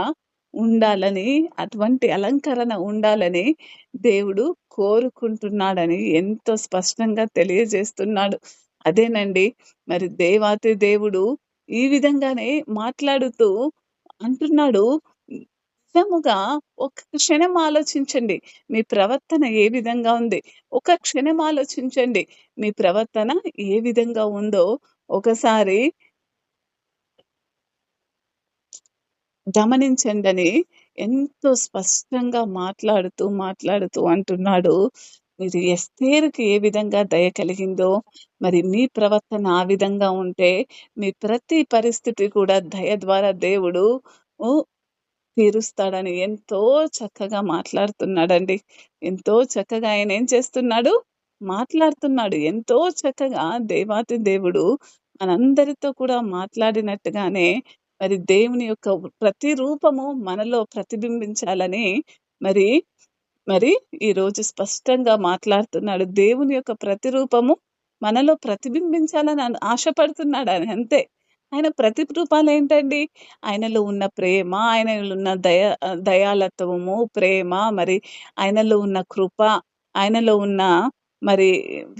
S1: ఉండాలని, అటువంటి అలంకరణ ఉండాలని దేవుడు కోరుకుంటున్నాడని ఎంతో స్పష్టంగా తెలియజేస్తున్నాడు. అదేనండి మరి దేవాతి దేవుడు ఈ విధంగానే మాట్లాడుతూ అంటున్నాడు. నిజముగా ఒక్క క్షణం ఆలోచించండి. మీ ప్రవర్తన ఏ విధంగా ఉంది? ఒక క్షణం ఆలోచించండి. మీ ప్రవర్తన ఏ విధంగా ఉందో ఒకసారి గమనించండని ఎంతో స్పష్టంగా మాట్లాడుతూ అంటున్నాడు. మీరు ఎస్తేరుకి ఏ విధంగా దయ కలిగిందో, మరి మీ ప్రవర్తన ఆ విధంగా ఉంటే, మీ ప్రతి పరిస్థితి కూడా దయ ద్వారా దేవుడు ఉ తీరుస్తాడని ఎంతో చక్కగా మాట్లాడుతున్నాడండి. ఎంతో చక్కగా ఆయన ఏం చేస్తున్నాడు? మాట్లాడుతున్నాడు. ఎంతో చక్కగా దేవాతి దేవుడు మనందరితో కూడా మాట్లాడినట్టుగానే మరి దేవుని యొక్క ప్రతి రూపము మనలో ప్రతిబింబించాలని మరి మరి ఈరోజు స్పష్టంగా మాట్లాడుతున్నాడు. దేవుని యొక్క ప్రతిరూపము మనలో ప్రతిబింబించాలని ఆశపడుతున్నాడు ఆయన అంతే. ఆయన ప్రతిరూపాలేంటండి? ఆయనలో ఉన్న ప్రేమ, ఆయనలో ఉన్న దయాళత్వము, ప్రేమ, మరి ఆయనలో ఉన్న కృప, ఆయనలో ఉన్న మరి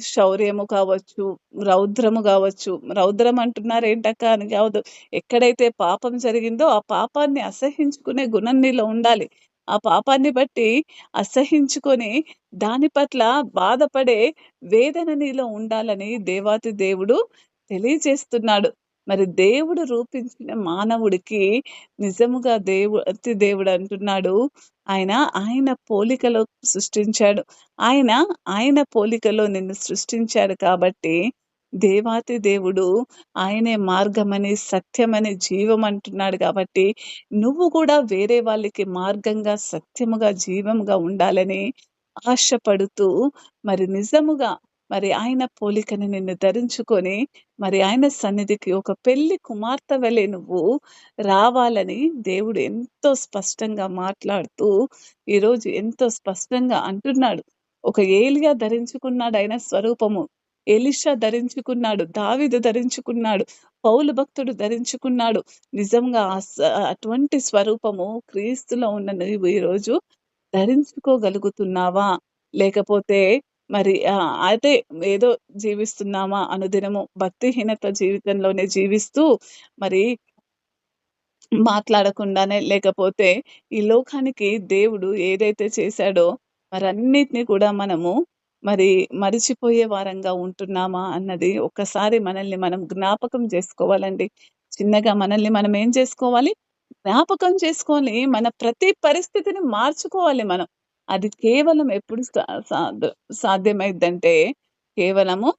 S1: శౌర్యము కావచ్చు, రౌద్రము గావచ్చు. రౌద్రం అంటున్నారేంటక్క అని కాదు. ఎక్కడైతే పాపం జరిగిందో ఆ పాపాన్ని అసహ్యించుకునే గుణం నీలో ఉండాలి. ఆ పాపాన్ని బట్టి అసహించుకొని దాని పట్ల బాధపడే వేదన నీలో ఉండాలని దేవాతి దేవుడు తెలియజేస్తున్నాడు. మరి దేవుడు రూపించిన మానవుడికి నిజముగా అతి దేవుడు అంటున్నాడు. ఆయన, ఆయన పోలికలో సృష్టించాడు. ఆయన, ఆయన పోలికలో నిన్ను సృష్టించాడు కాబట్టి దేవాతి దేవుడు ఆయనే మార్గమని, సత్యమని, జీవం అంటున్నాడు కాబట్టి నువ్వు కూడా వేరే వాళ్ళకి మార్గంగా, సత్యముగా, జీవముగా ఉండాలని ఆశపడుతూ మరి నిజముగా మరి ఆయన పోలికని నిన్ను ధరించుకొని మరి ఆయన సన్నిధికి ఒక పెళ్లి కుమార్తె వలె నువ్వు రావాలని దేవుడు ఎంతో స్పష్టంగా మాట్లాడుతూ ఈరోజు ఎంతో స్పష్టంగా అంటున్నాడు. ఒక ఏలియా ధరించుకున్నాడు ఆయన స్వరూపము. ఎలీషా ధరించుకున్నాడు. దావీదు ధరించుకున్నాడు. పౌలు భక్తుడు ధరించుకున్నాడు. నిజంగా అటువంటి స్వరూపము క్రీస్తులో ఉన్న నీవు ఈరోజు ధరించుకోగలుగుతున్నావా? లేకపోతే మరి అదే ఏదో జీవిస్తున్నామా అనుదినము భక్తిహీనత జీవితంలోనే జీవిస్తూ మరి మాట్లాడకుండానే లేకపోతే ఈ లోకానికి దేవుడు ఏదైతే చేశాడో మరన్నిటిని కూడా మనము మరి మరిచిపోయే వారంగా ఉంటున్నామా అన్నది ఒక్కసారి మనల్ని మనం జ్ఞాపకం చేసుకోవాలండి. చిన్నగా మనల్ని మనం ఏం చేసుకోవాలి? జ్ఞాపకం చేసుకొని మన ప్రతి పరిస్థితిని మార్చుకోవాలి మనం. అది కేవలం ఎప్పుడు సాధ్యమైద్దంటే కేవలము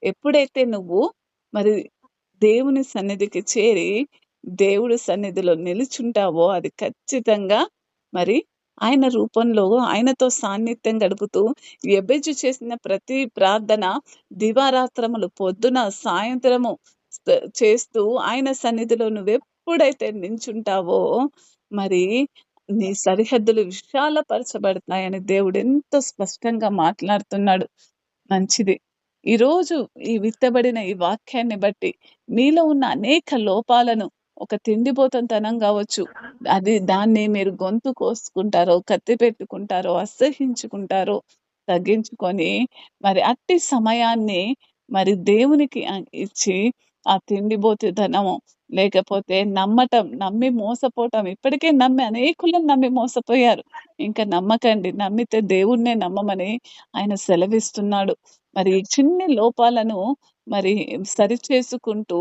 S1: ఎప్పుడైతే నువ్వు మరి దేవుని సన్నిధికి చేరి దేవుడి సన్నిధిలో నిలుచుంటావో అది ఖచ్చితంగా మరి ఆయన రూపంలో ఆయనతో సాన్నిధ్యం గడుపుతూ ఎబెజు చేసిన ప్రతి ప్రార్థన దివారాత్రములు పొద్దున సాయంత్రము చేస్తూ ఆయన సన్నిధిలో నువ్వెప్పుడైతే నించుంటావో మరి నీ సరిహద్దులు విశాలపరచబడతాయని దేవుడు ఎంతో స్పష్టంగా మాట్లాడుతున్నాడు. మంచిది. ఈరోజు ఈ విత్తబడిన ఈ వాక్యాన్ని బట్టి మీలో ఉన్న అనేక లోపాలను ఒక తిండిపోతంతనం గావచ్చు. దాన్ని మీరు గొంతు కోసుకుంటారో, కత్తి పెట్టుకుంటారో, అసహ్యించుకుంటారో తగ్గించుకొని మరి అట్టి సమయాన్ని మరి దేవునికి ఇచ్చి ఆ తిండిబోతుతనము లేకపోతే నమ్మి మోసపోవటం ఇప్పటికే నమ్మి అనేకులను నమ్మి మోసపోయారు. ఇంకా నమ్మకండి. నమ్మితే దేవుడినే నమ్మమని ఆయన సెలవిస్తున్నాడు. మరి ఈ చిన్ని లోపాలను మరి సరిచేసుకుంటూ